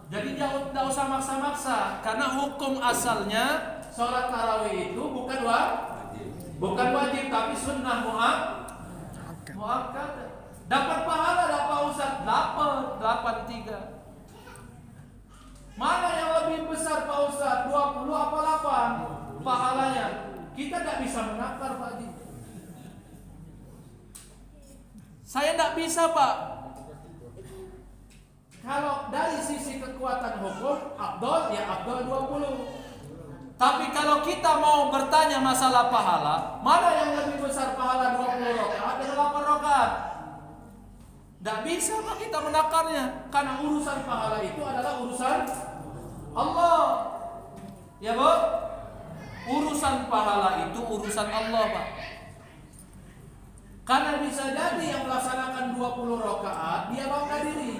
Speaker 1: Jadi tidak usah maksa-maksa. Karena hukum asalnya sholat tarawih itu bukan wajib, tapi sunnah mu'akkad. Dapat pahala dah Pak Ustaz? Dapat 83. Mana yang lebih besar Pak Ustaz? 20 apa 8 pahalanya? Kita tidak bisa menakar Pak Haji. Saya tidak bisa Pak. Kalau dari sisi kekuatan hukum, Abdul ya Abdul 20. Tapi kalau kita mau bertanya masalah pahala, mana yang lebih besar pahala 20 rakaat atau 8 rakaat? Tidak bisa Pak kita menakarnya. Karena urusan pahala itu adalah urusan Allah. Ya Bu? Urusan pahala itu urusan Allah Pak. Karena bisa jadi yang melaksanakan 20 rakaat dia bangga diri.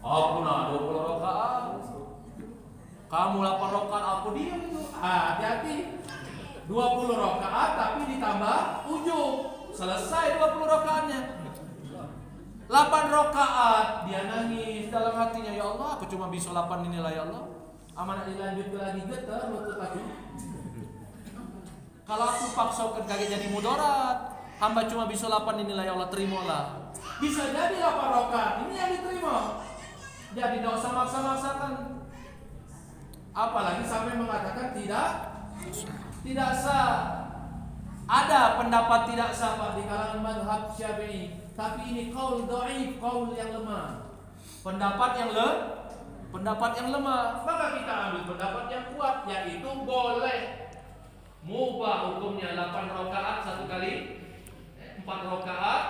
Speaker 1: Aku nak 20 rakaat. Kamu 8 rakaat aku diam itu. Hati-hati. 20 rakaat tapi ditambah ujub. Selesai 20 rakaatnya. 8 rakaat dia nangis dalam hatinya, ya Allah, aku cuma bisa 8 inilah ya Allah. Amanah dilanjut lagi getar lutut aku. Kalau aku paksakan kagak jadi mudarat. Hamba cuma bisa 8 inilah ya Allah, terimalah. Bisa jadi 8 rakaat ini yang diterima. Jadi tidak usah maksa-maksakan. Apalagi sampai mengatakan tidak sah. Ada pendapat tidak sah Pak di kalangan mazhab Syafi'i, tapi ini qaul dhaif, qaul yang lemah. Pendapat yang lemah. Maka kita ambil pendapat yang kuat, yaitu boleh mubah hukumnya 8 rakaat 1 kali 4 rakaat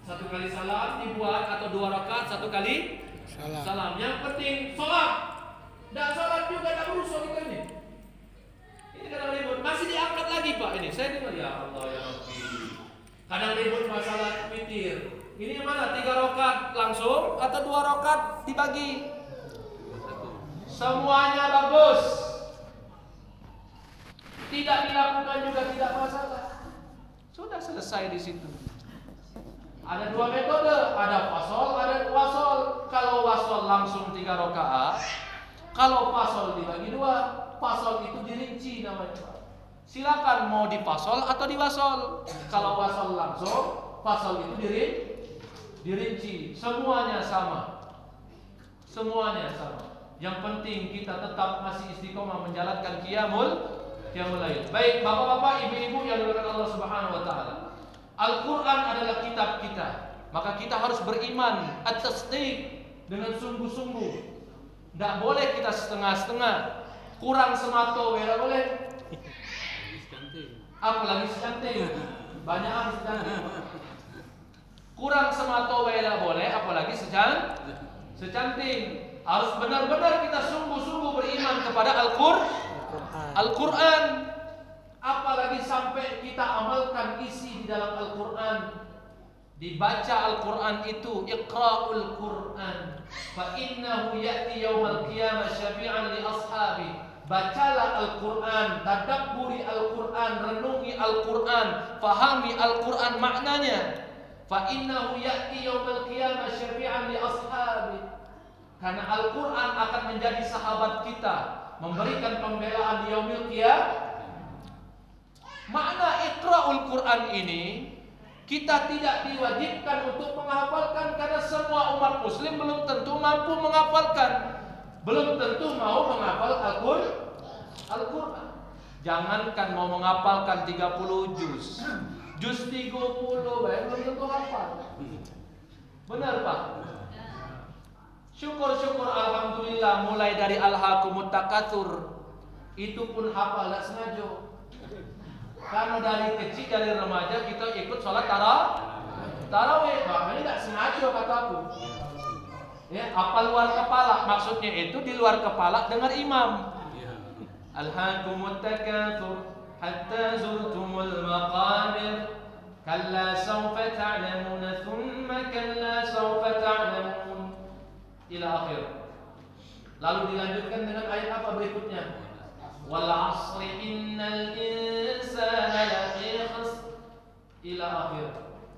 Speaker 1: 1 kali salam dibuat, atau 2 rakaat 1 kali salam. Yang penting sholat. Dan sholat juga tidak berusaha kita ini. Ini kadang ribut, masih diangkat lagi Pak ini. Saya dengar ya Allah ya Rabbi. Kadang ribut masalah witir. Ini mana 3 rakaat langsung atau 2 rakaat dibagi? Semuanya bagus. Tidak dilakukan juga tidak masalah. Sudah selesai di situ. Ada 2 metode, ada fasol, ada wasol. Kalau wasol langsung 3 rakaat, kalau fasol dibagi 2. Fasol itu dirinci namanya. Silakan mau dipasol atau diwasol. Kalau wasol langsung, fasol itu dirinci. Semuanya sama. Yang penting kita tetap masih istiqomah menjalankan qiyamul lail. Baik bapak-bapak, ibu-ibu yang dimuliakan Allah Subhanahu wa taala. Al-Qur'an adalah kitab kita. Maka kita harus beriman at-tasdiq dengan sungguh-sungguh. Tidak boleh kita setengah-setengah. Kurang semato wera boleh. Apalagi secanting. Banyak harus secanting. Kurang semato wera boleh, apalagi secanting. Harus benar-benar kita sungguh-sungguh beriman kepada Al-Quran. Apalagi sampai kita amalkan isi di dalam Al-Quran. Dibaca Al-Quran itu Iqra'ul Quran fa innahu ya'ti yawmal qiyamah syafi'an li ashabi. Bacalah Al-Quran, tadabburi Al-Quran, renungi Al-Quran, fahami Al-Quran maknanya. Fa innahu ya'ti yawmal qiyamah syafi'an li ashabi. Karena Al-Quran akan menjadi sahabat kita, memberikan pembelaan di yaumil qiyamah. Makna Iqra'ul Quran ini kita tidak diwajibkan untuk menghafalkan, karena semua umat muslim belum tentu mampu menghafalkan, belum tentu mau menghafal Al-Quran. Jangankan mau menghafalkan 30 juz 30 belum tentu hafal. Benar Pak? Syukur alhamdulillah, mulai dari Alhaakumut Takatsur itu pun hafal tidak sengaja. Karena dari kecil, dari remaja kita ikut sholat tarawih, makanya tidak sengaja kataku. Ya, apa luar kepala? Maksudnya itu di luar kepala dengar imam. Alhaakumut takatsur hatta zurtumul maqabir kalla sawfa ta'lamun thumma kalla sawfa ta'lamun ila akhir. Lalu dilanjutkan dengan ayat apa berikutnya? Wal 'asri innal insana lafi khusr ila akhir.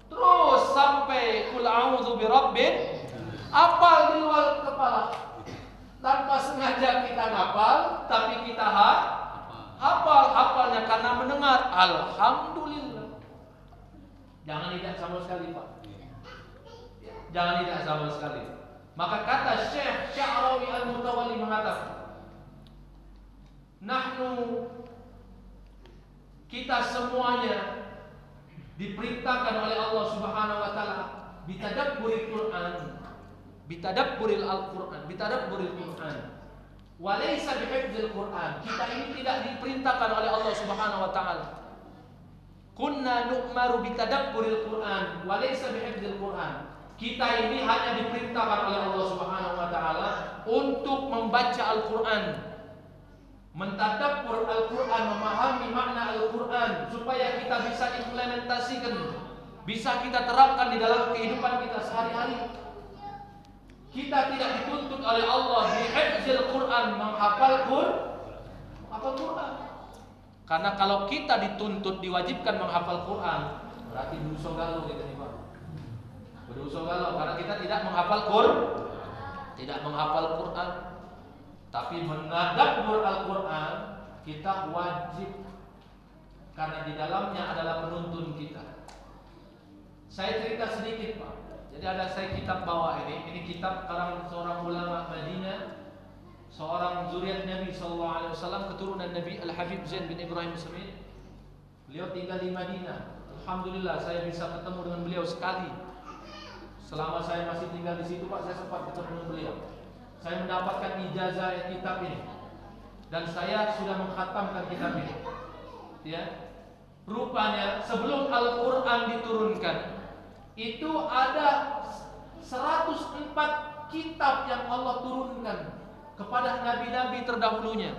Speaker 1: Terus sampai kul a'udzu birabbin, apal di luar kepala. Tanpa sengaja kita ngapal, tapi kita hafalnya karena mendengar. Alhamdulillah. Jangan tidak sama sekali Pak. Jangan tidak sama sekali. Maka kata Syekh Sya'rawi Al-Mutawalli mengatakan, nahnu, kita semuanya diperintahkan oleh Allah Subhanahu wa taala bitadabburil Quran, bitadabburil Al-Quran, bitadabburil Quran. Walaysa bihifdzil Quran. Kita ini tidak diperintahkan oleh Allah Subhanahu wa taala. Kunna nu'maru bitadabburil Quran walaysa bihifdzil Quran. Kita ini hanya diperintahkan oleh Allah Subhanahu wa taala untuk membaca Al-Quran, mentadabbur Al-Quran, memahami makna Al-Quran supaya kita bisa implementasikan, bisa kita terapkan di dalam kehidupan kita sehari-hari. Kita tidak dituntut oleh Allah bihifdzil Quran, menghafal Quran. Karena kalau kita dituntut, diwajibkan menghafal Quran, berarti berusaha galau kita nih Pak. Berusaha galau karena kita tidak menghafal Quran. Tapi menadabbur Al-Quran kita wajib, karena di dalamnya adalah penuntun kita. Saya cerita sedikit Pak. Jadi ada saya kitab bawa ini kitab karangan seorang ulama Madinah, seorang zuriat Nabi SAW, keturunan Nabi Al-Habib Zain bin Ibrahim Samit. Beliau tinggal di Madinah. Alhamdulillah saya bisa ketemu dengan beliau sekali. Selama saya masih tinggal di situ Pak, saya sempat ketemu dengan beliau. Saya mendapatkan ijazah kitab ini dan saya sudah mengkhatamkan kitab ini. Ya. Rupanya sebelum Al-Quran diturunkan itu ada 104 kitab yang Allah turunkan kepada nabi-nabi terdahulunya.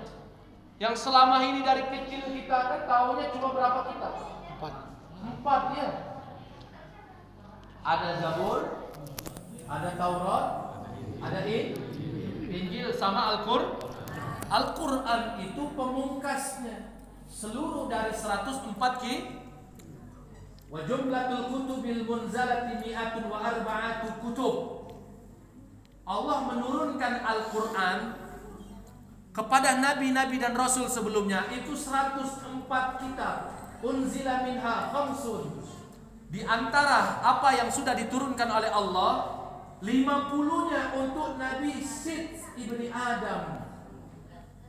Speaker 1: Yang selama ini dari kecil kita kan tahunya cuma berapa kitab? 4 ya. Ada Zabur, ada Taurat, ada Injil sama Al-Quran. Al-Quran itu pemungkasnya seluruh dari 104 kitab. Wa jumlatul kutubil munzalati mi'atun wa arba'atu kutub. Allah menurunkan Al-Quran kepada nabi-nabi dan rasul sebelumnya itu 104 kitab. Unzila minha khamsun. Di antara apa yang sudah diturunkan oleh Allah, 50-nya untuk Nabi Sid ibni Adam.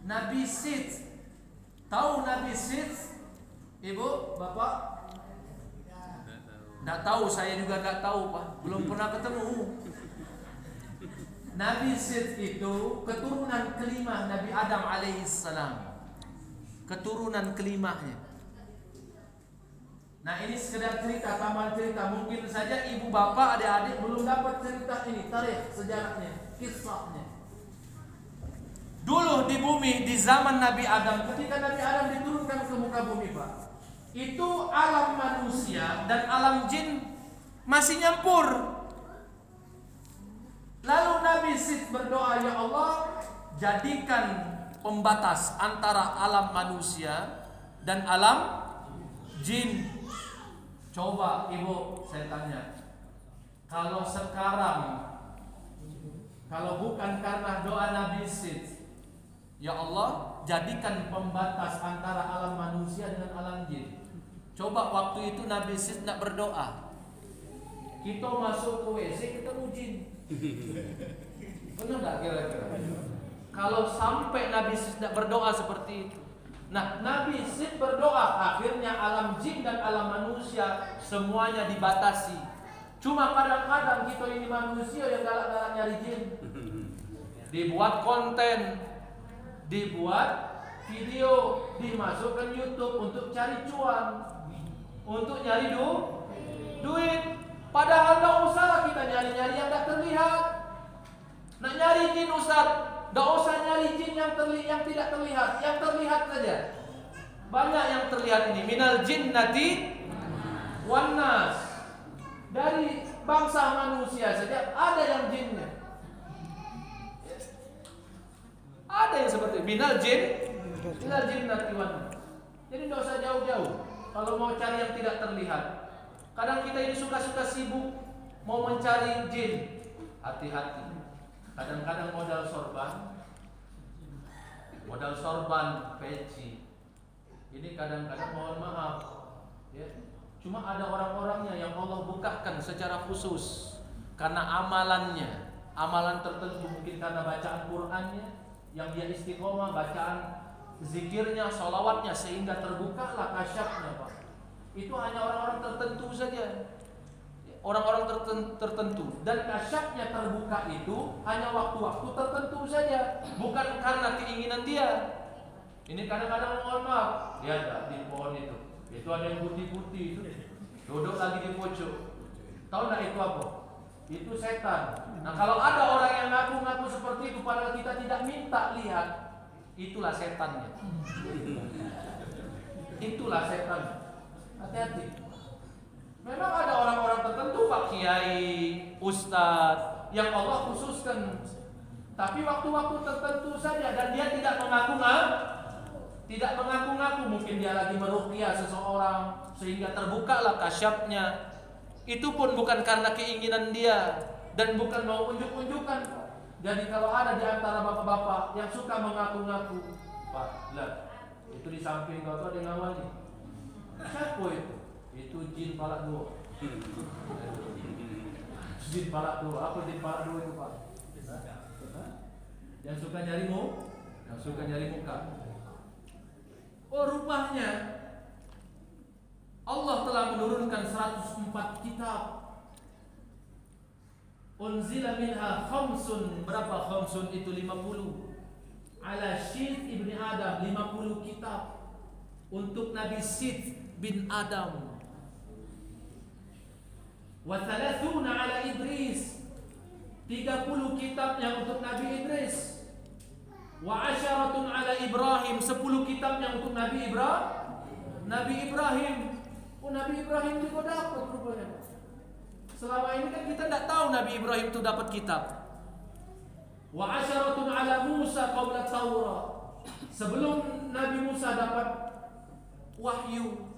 Speaker 1: Nabi Sid. Tahu Nabi Sid? Ibu, Bapak? Nggak tahu, saya juga nggak tahu Pak, belum pernah ketemu. Nabi Sid itu keturunan kelima Nabi Adam alaihissalam, keturunan kelimanya. Nah ini sekedar cerita, tambahan cerita. Mungkin saja ibu bapak adik-adik belum dapat cerita ini, tarikh sejarahnya, kisahnya. Dulu di bumi di zaman Nabi Adam, ketika Nabi Adam diturunkan ke muka bumi Pak, itu alam manusia dan alam jin masih nyampur. Lalu Nabi Sid berdoa, ya Allah, jadikan pembatas antara alam manusia dan alam jin. Coba ibu saya tanya, kalau sekarang, kalau bukan karena doa Nabi Sid, ya Allah, jadikan pembatas antara alam manusia dengan alam jin. Coba waktu itu Nabi Sid tidak berdoa, kita masuk ke WC ketemu jin. Benar nggak kira-kira? Kalau sampai Nabi Sid tidak berdoa seperti itu. Nah, Nabi Sid berdoa, akhirnya alam jin dan alam manusia semuanya dibatasi. Cuma kadang-kadang kita ini manusia yang galak-galak nyari jin. Dibuat konten, dibuat video, dimasukkan YouTube untuk cari cuan, untuk nyari duit. Padahal tidak usah kita nyari-nyari yang tidak terlihat. Nak nyari jin Ustaz, tidak usah nyari jin yang tidak terlihat, yang terlihat saja. Banyak yang terlihat ini, minal jinnati wan nas. Dari bangsa manusia saja ada yang jinnya. Ada yang seperti minal jinnati wan nas. Jadi tidak usah jauh-jauh kalau mau cari yang tidak terlihat. Kadang kita ini suka-suka sibuk mau mencari jin. Hati-hati. Kadang-kadang modal sorban, peci. Ini kadang-kadang mohon maaf, ya. Cuma ada orang-orangnya yang Allah bukakan secara khusus. karena amalan tertentu, mungkin karena bacaan Qur'annya yang dia istiqomah, bacaan zikirnya, sholawatnya, sehingga terbukalah kasyafnya, Pak. Itu hanya orang-orang tertentu saja, orang-orang tertentu, dan kasyafnya terbuka itu hanya waktu-waktu tertentu saja, bukan karena keinginan dia. Ini kadang-kadang, mohon maaf, ya ada di pohon itu ada yang putih-putih itu duduk lagi di pojok. Tahu nggak itu apa? Itu setan. Nah, kalau ada orang yang ngaku-ngaku seperti itu padahal kita tidak minta lihat, itulah setannya. Itulah setan. Hati-hati. Memang ada orang-orang tertentu, Pak Kiai, Ustadz, yang Allah khususkan. Tapi waktu-waktu tertentu saja, dan dia tidak mengaku-ngaku. Mungkin dia lagi meruqyah seseorang sehingga terbukalah kasyafnya. Itu pun bukan karena keinginan dia dan bukan mau unjuk-unjukkan. Jadi kalau ada di antara bapak-bapak yang suka mengaku-ngaku, Pak, lihat, itu di samping kau tuh ada yang ngawali. Siapa itu? Itu jin palak dua. Jin palak dua. Apa jin palak dua itu, Pak? Yang suka nyari muka. Oh, rupanya Allah telah menurunkan 104 kitab. Unzila minha khamsun. Berapa khamsun itu? 50. Ala Syith ibni Adam, 50 kitab untuk Nabi Syith bin Adam. Wa 30 ala Idris, 30 kitab yang untuk Nabi Idris. Wa 10 ala Ibrahim, 10 kitab yang untuk Nabi Ibrahim. Oh, Nabi Ibrahim juga dapat rupanya. Selama ini kan kita tidak tahu Nabi Ibrahim itu dapat kitab. Wa 10 ala Musa qabla Taurat. Sebelum Nabi Musa dapat wahyu,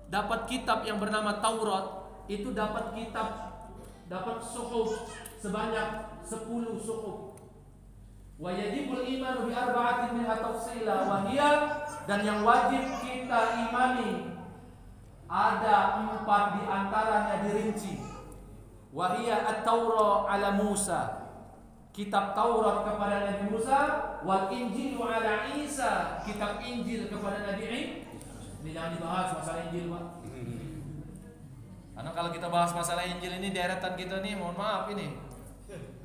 Speaker 1: dapat kitab yang bernama Taurat, itu dapat suhuf sebanyak 10 suhuf. Wa yajibul iman bi arba'atin min tafsila wa hiya, dan yang wajib kita imani ada 4 di antaranya dirinci. Wa hiya at-Taurah ala Musa, kitab Taurat kepada Nabi Musa, wal Injilu ala Isa, kitab Injil kepada Nabi Isa. Ini jangan dibahas masalah Injil, Pak. Karena kalau kita bahas masalah Injil ini deretan kita nih, mohon maaf ini.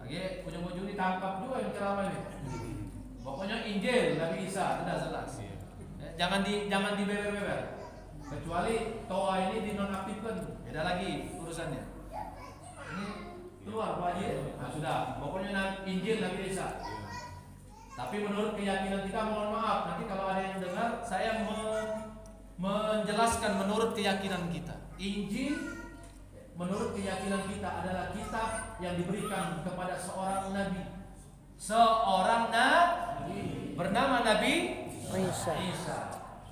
Speaker 1: Lagi ujung-ujung ditangkap juga yang ceramah ini. Pokoknya Injil Nabi Isa sudah jelas. Jangan dibeber-beber. Kecuali Toa ini dinonaktifkan, beda lagi urusannya. Ini keluar Pak Haji. Nah, sudah. Pokoknya Injil Nabi Isa. Tapi menurut keyakinan kita, mohon maaf, nanti kalau ada yang dengar, saya menjelaskan menurut keyakinan kita. Injil menurut keyakinan kita adalah kitab yang diberikan kepada seorang nabi. Seorang nabi bernama Nabi Isa.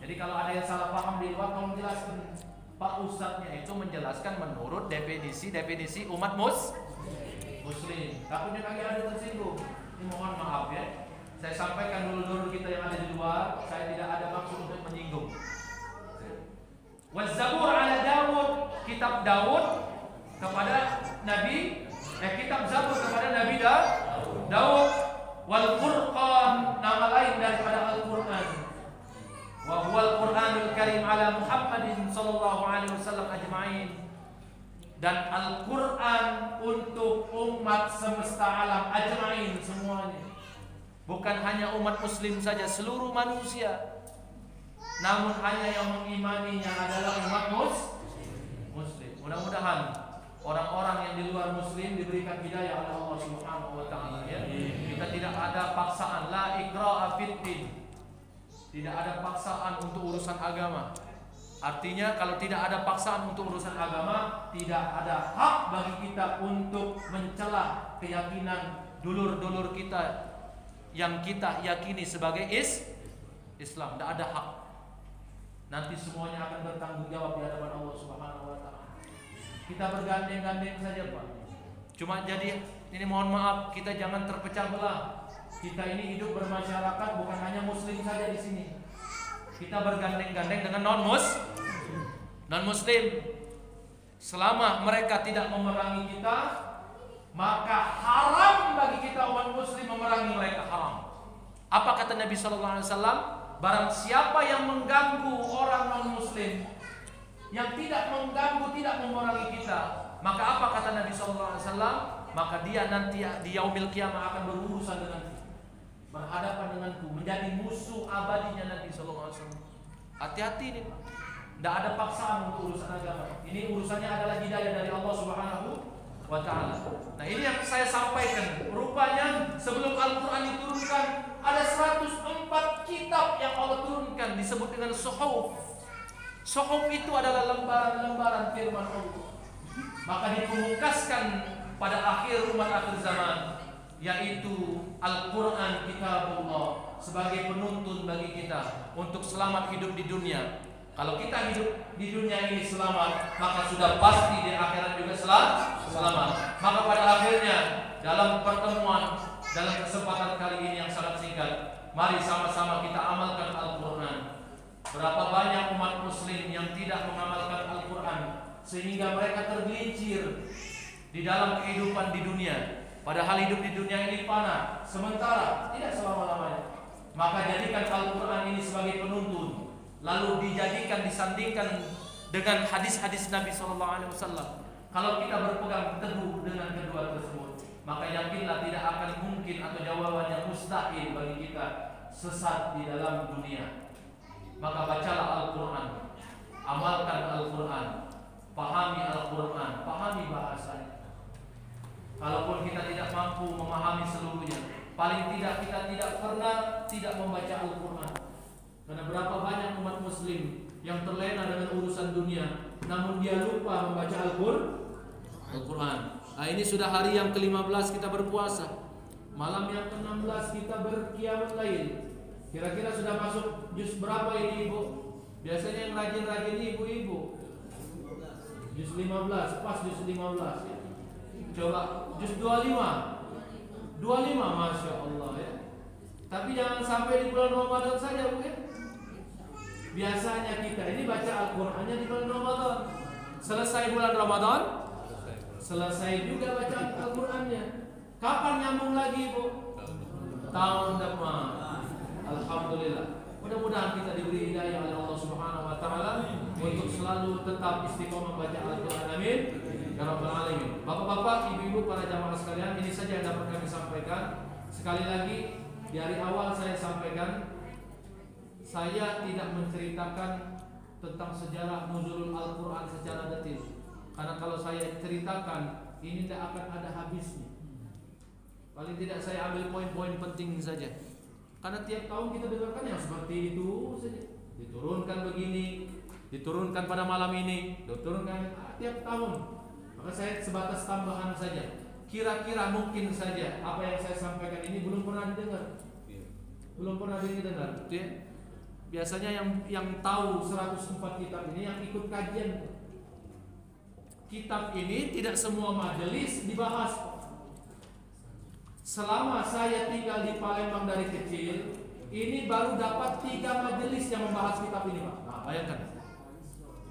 Speaker 1: Jadi kalau ada yang salah paham di luar, tolong jelaskan. Pak Ustadznya itu menjelaskan menurut definisi umat muslim. Takutnya kaki ada tersinggung. Ini mohon maaf ya. Saya sampaikan dulu kita yang ada di luar. Saya tidak ada maksud untuk menyinggung. Waz-Zabur ala Daud, kitab Daud kepada Nabi, kitab Zabur kepada Nabi Daud. Wal Furqan, nama lain daripada Al-Quran. Wa huwal Qur'anul Karim ala Muhammadin sallallahu alaihi wasallam ajma'in. Dan Al-Quran untuk umat semesta alam ajma'in semuanya. Bukan hanya umat muslim saja, seluruh manusia. Namun hanya yang mengimaninya adalah umat muslim. Mudah-mudahan orang-orang yang di luar muslim diberikan hidayah oleh Allah Subhanahu wa taala ya. Kita tidak ada paksaan, la ikraha fiddin. Tidak ada paksaan untuk urusan agama. Artinya kalau tidak ada paksaan untuk urusan agama, tidak ada hak bagi kita untuk mencela keyakinan dulur-dulur kita yang kita yakini sebagai Islam. Tidak ada hak. Nanti semuanya akan bertanggung jawab di hadapan Allah Subhanahu wa taala. Kita bergandeng-gandeng saja, Pak. Cuma jadi ini mohon maaf, kita jangan terpecah belah. Kita ini hidup bermasyarakat, bukan hanya muslim saja di sini. Kita bergandeng-gandeng dengan non-muslim.
Speaker 3: selama mereka tidak memerangi kita, maka haram bagi kita umat muslim memerangi mereka, haram. Apa kata Nabi sallallahu alaihi wasallam? Barang siapa yang mengganggu orang non-muslim, yang tidak mengganggu, tidak memerangi kita, maka apa kata Nabi sallallahu alaihi wasallam? Maka dia nanti di yaumil qiyamah akan berurusan denganku, berhadapan denganku, menjadi musuh abadinya Nabi sallallahu alaihi wasallam. Hati-hati ini. Tidak ada paksaan untuk urusan agama. Ini urusannya adalah hidayah dari Allah Subhanahu wa ta'ala. Nah, ini yang saya sampaikan. Rupanya sebelum Al-Quran diturunkan, ada 104 kitab yang Allah turunkan, disebut dengan suhuf. Suhuf itu adalah lembaran-lembaran firman Allah. Maka dipungkaskan pada akhir umat akhir zaman, yaitu Al-Quran Kitabullah, sebagai penuntun bagi kita untuk selamat hidup di dunia. Kalau kita hidup di dunia ini selamat, maka sudah pasti di akhirat juga selamat. Maka pada akhirnya, dalam pertemuan, dalam kesempatan kali ini yang sangat singkat, mari sama-sama kita amalkan Al-Quran. Berapa banyak umat muslim yang tidak mengamalkan Al-Quran, sehingga mereka tergelincir di dalam kehidupan di dunia. Padahal hidup di dunia ini fana, sementara, tidak selama-lamanya. Maka jadikan Al-Quran ini sebagai penuntun, lalu dijadikan, disandingkan dengan hadis-hadis Nabi SAW. Kalau kita berpegang teguh dengan kedua tersebut, maka yakinlah tidak akan mungkin atau jawaban yang mustahil bagi kita sesat di dalam dunia. Maka bacalah Al-Quran, amalkan Al-Quran, pahami Al-Quran, pahami bahasanya. Kalaupun kita tidak mampu memahami seluruhnya, paling tidak kita tidak pernah tidak membaca Al-Quran. Karena berapa banyak umat muslim yang terlena dengan urusan dunia, namun dia lupa membaca Al-Quran. Nah, ini sudah hari yang ke-15 kita berpuasa. Malam yang ke-16 kita berqiyamul lail. Kira-kira sudah masuk juz berapa ini, Ibu? Biasanya yang rajin-rajin ini ibu-ibu. Juz 15, pas juz 15 ya. Coba juz 25. 25, Masya Allah ya. Tapi jangan sampai di bulan Ramadan saja, Bu ya. Biasanya kita ini baca Al-Qurannya di bulan Ramadan. Selesai bulan Ramadan, selesai juga baca Al-Qurannya. Kapan nyambung lagi, Bu? Tahun depan. Alhamdulillah. Mudah-mudahan kita diberi hidayah oleh Allah Subhanahu wa taala untuk selalu tetap istiqomah baca Al-Quran. Amin. Ya Rabbal Alamin. Bapak-bapak, ibu-ibu, para jamaah sekalian, ini saja yang dapat kami sampaikan. Sekali lagi, di hari awal saya sampaikan, saya tidak menceritakan tentang sejarah nuzulul Al-Quran secara detail. Karena kalau saya ceritakan, ini tidak akan ada habisnya. Paling tidak saya ambil poin-poin penting saja. Karena tiap tahun kita dengarkan yang seperti itu saja. Diturunkan begini, diturunkan pada malam ini, diturunkan tiap tahun. Maka saya sebatas tambahan saja. Kira-kira mungkin saja apa yang saya sampaikan ini belum pernah didengar. Belum pernah didengar. Biasanya yang tahu 104 kitab ini yang ikut kajian. Kitab ini tidak semua majelis dibahas. Selama saya tinggal di Palembang dari kecil, ini baru dapat 3 majelis yang membahas kitab ini, Pak. Nah, bayangkan.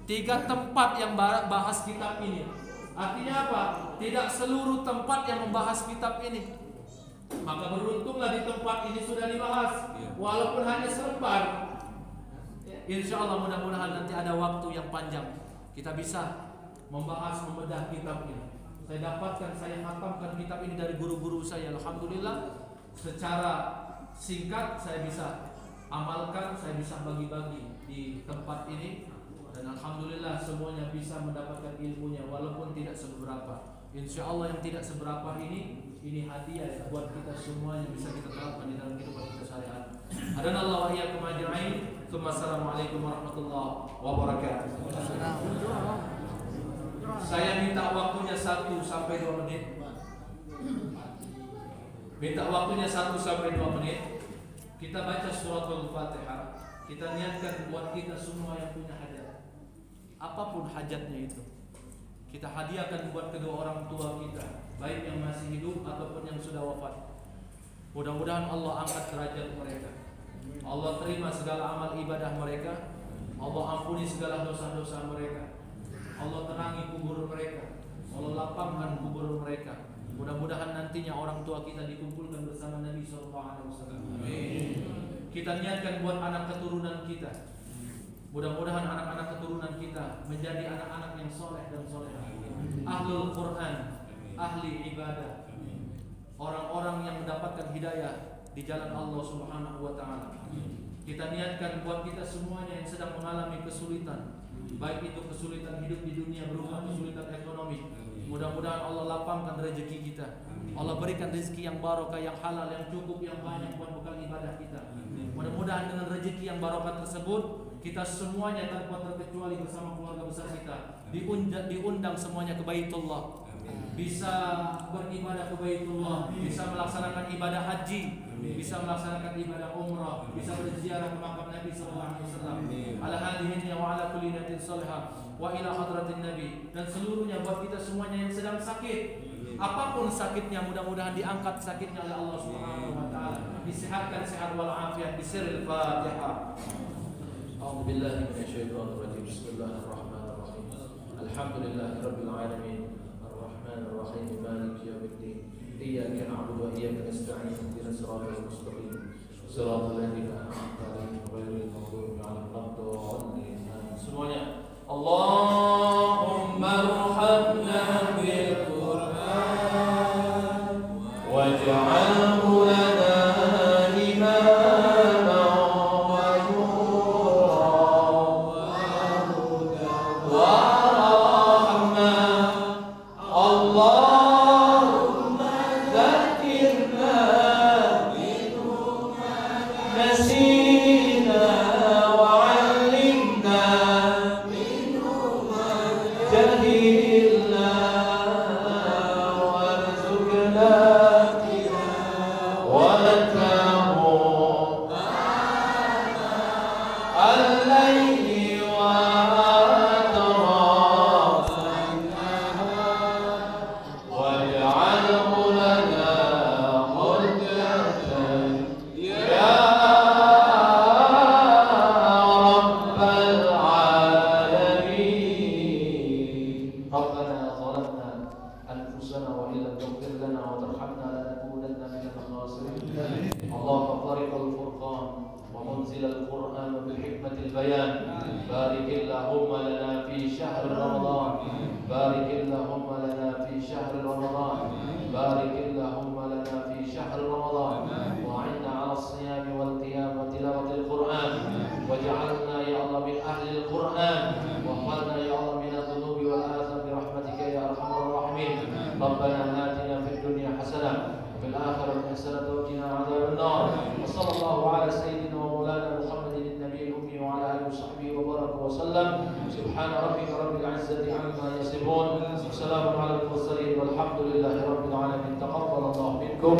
Speaker 3: 3 tempat yang bahas kitab ini. Artinya apa? Tidak seluruh tempat yang membahas kitab ini. Maka beruntunglah di tempat ini sudah dibahas, walaupun hanya selembar. Insya Allah mudah-mudahan nanti ada waktu yang panjang kita bisa membahas, membedah kitab ini. Saya dapatkan, saya khatamkan kitab ini dari guru-guru saya. Alhamdulillah, secara singkat saya bisa amalkan, saya bisa bagi-bagi di tempat ini. Dan Alhamdulillah semuanya bisa mendapatkan ilmunya walaupun tidak seberapa. Insya Allah yang tidak seberapa ini hadiah buat kita semuanya, bisa kita terapkan di dalam kehidupan kita sehari-hari. Hadanallahu wa iyyakum ajma'in. Assalamualaikum warahmatullahi wabarakatuh. Saya minta waktunya 1 sampai 2 menit. Minta waktunya 1 sampai 2 menit. Kita baca suratul Fatihah. Kita niatkan buat kita semua yang punya hajat, apapun hajatnya itu, kita hadiahkan buat kedua orang tua kita, baik yang masih hidup ataupun yang sudah wafat. Mudah-mudahan Allah angkat derajat mereka, Allah terima segala amal ibadah mereka, Allah ampuni segala dosa-dosa mereka, Allah terangi kubur mereka, Allah lapangkan kubur mereka. Mudah-mudahan nantinya orang tua kita dikumpulkan bersama Nabi SAW. Kita niatkan buat anak keturunan kita. Mudah-mudahan anak-anak keturunan kita menjadi anak-anak yang soleh dan solehah, ahlul Quran, ahli ibadah, orang-orang yang mendapatkan hidayah di jalan Allah Subhanahu wa Ta'ala. Kita niatkan buat kita semuanya yang sedang mengalami kesulitan, baik itu kesulitan hidup di dunia berupa kesulitan ekonomi, mudah-mudahan Allah lapangkan rezeki kita. Allah berikan rezeki yang barokah, yang halal, yang cukup, yang banyak buat bekal ibadah kita. Mudah-mudahan dengan rezeki yang barokah tersebut, kita semuanya tanpa terkecuali bersama keluarga besar kita diundang semuanya ke Baitullah, bisa beribadah ke Baitullah, bisa melaksanakan ibadah haji, bisa melaksanakan ibadah umrah, bisa berziarah ke makam Nabi sallallahu alaihi wasallam. Ala hadhihi wa ala kulli niyatin salihah wa ila hadratin Nabi, dan seluruhnya buat kita semuanya yang sedang sakit. Apapun sakitnya, mudah-mudahan diangkat sakitnya oleh Allah Subhanahu wa Ta'ala, disehatkan sehat wal afiat. Bismillahil Fatihah. A'udzu billahi minasyaitonir rajim. Bismillahirrahmanirrahim. Alhamdulillahirabbil alamin. Arrahmanir rahim. Maliki yaumiddin. Iyyaka na'budu wa iyyaka nasta'in. Ihdinas siratal mustaqim. Shiratal ladzina an'amta 'alaihim ghairil maghdubi 'alaihim waladdallin. Semuanya. Allahumma arhamna bil Qur'an waj'alhu lana imama wa nuran wa rahmah. Allahumma dzakirna minhu ma nasina wa 'allimna minhu ma jahilna warzuqna tilawatahu al-layli wa atrafan waj'alhu lana hujjatan ya rabbal alamin. Rabbana zalamna anfusana wa illam taghfir lana wa tarhamna lanakunanna minal khasirin. Allahumma fariqal furqan wa munzilal Qur'an bil hikmatil bayan. Barik Allahumma lana fi shahr Ramadan. Barik Allahumma lana fi shahr Ramadan. Barik Allahumma lana fi shahr Ramadan. Wa 'inna 'ala as-siyam wal qiyam wa tilawatil Qur'an. Waj'alna ya Allah min ahli al-Qur'an. Wa hfadna ya Allah min adh-dhunubi wal atham bi rahmatika ya arhamar rahimin. Rabbana atina fid dunya hasanah wa fil akhirati hasanah wa qina adzaban nar. Wa sallallahu ala sayyidina wa maulana Muhammadin an-nabiyil ummi wa ala alihi wa sahbihi wa baraka wa sallam. Subhana rabbika rabbil izzati 'amma yasifun. Wassalamun ala al-mursalin walhamdulillahi rabbil alamin. Taqabbalallahu minkum.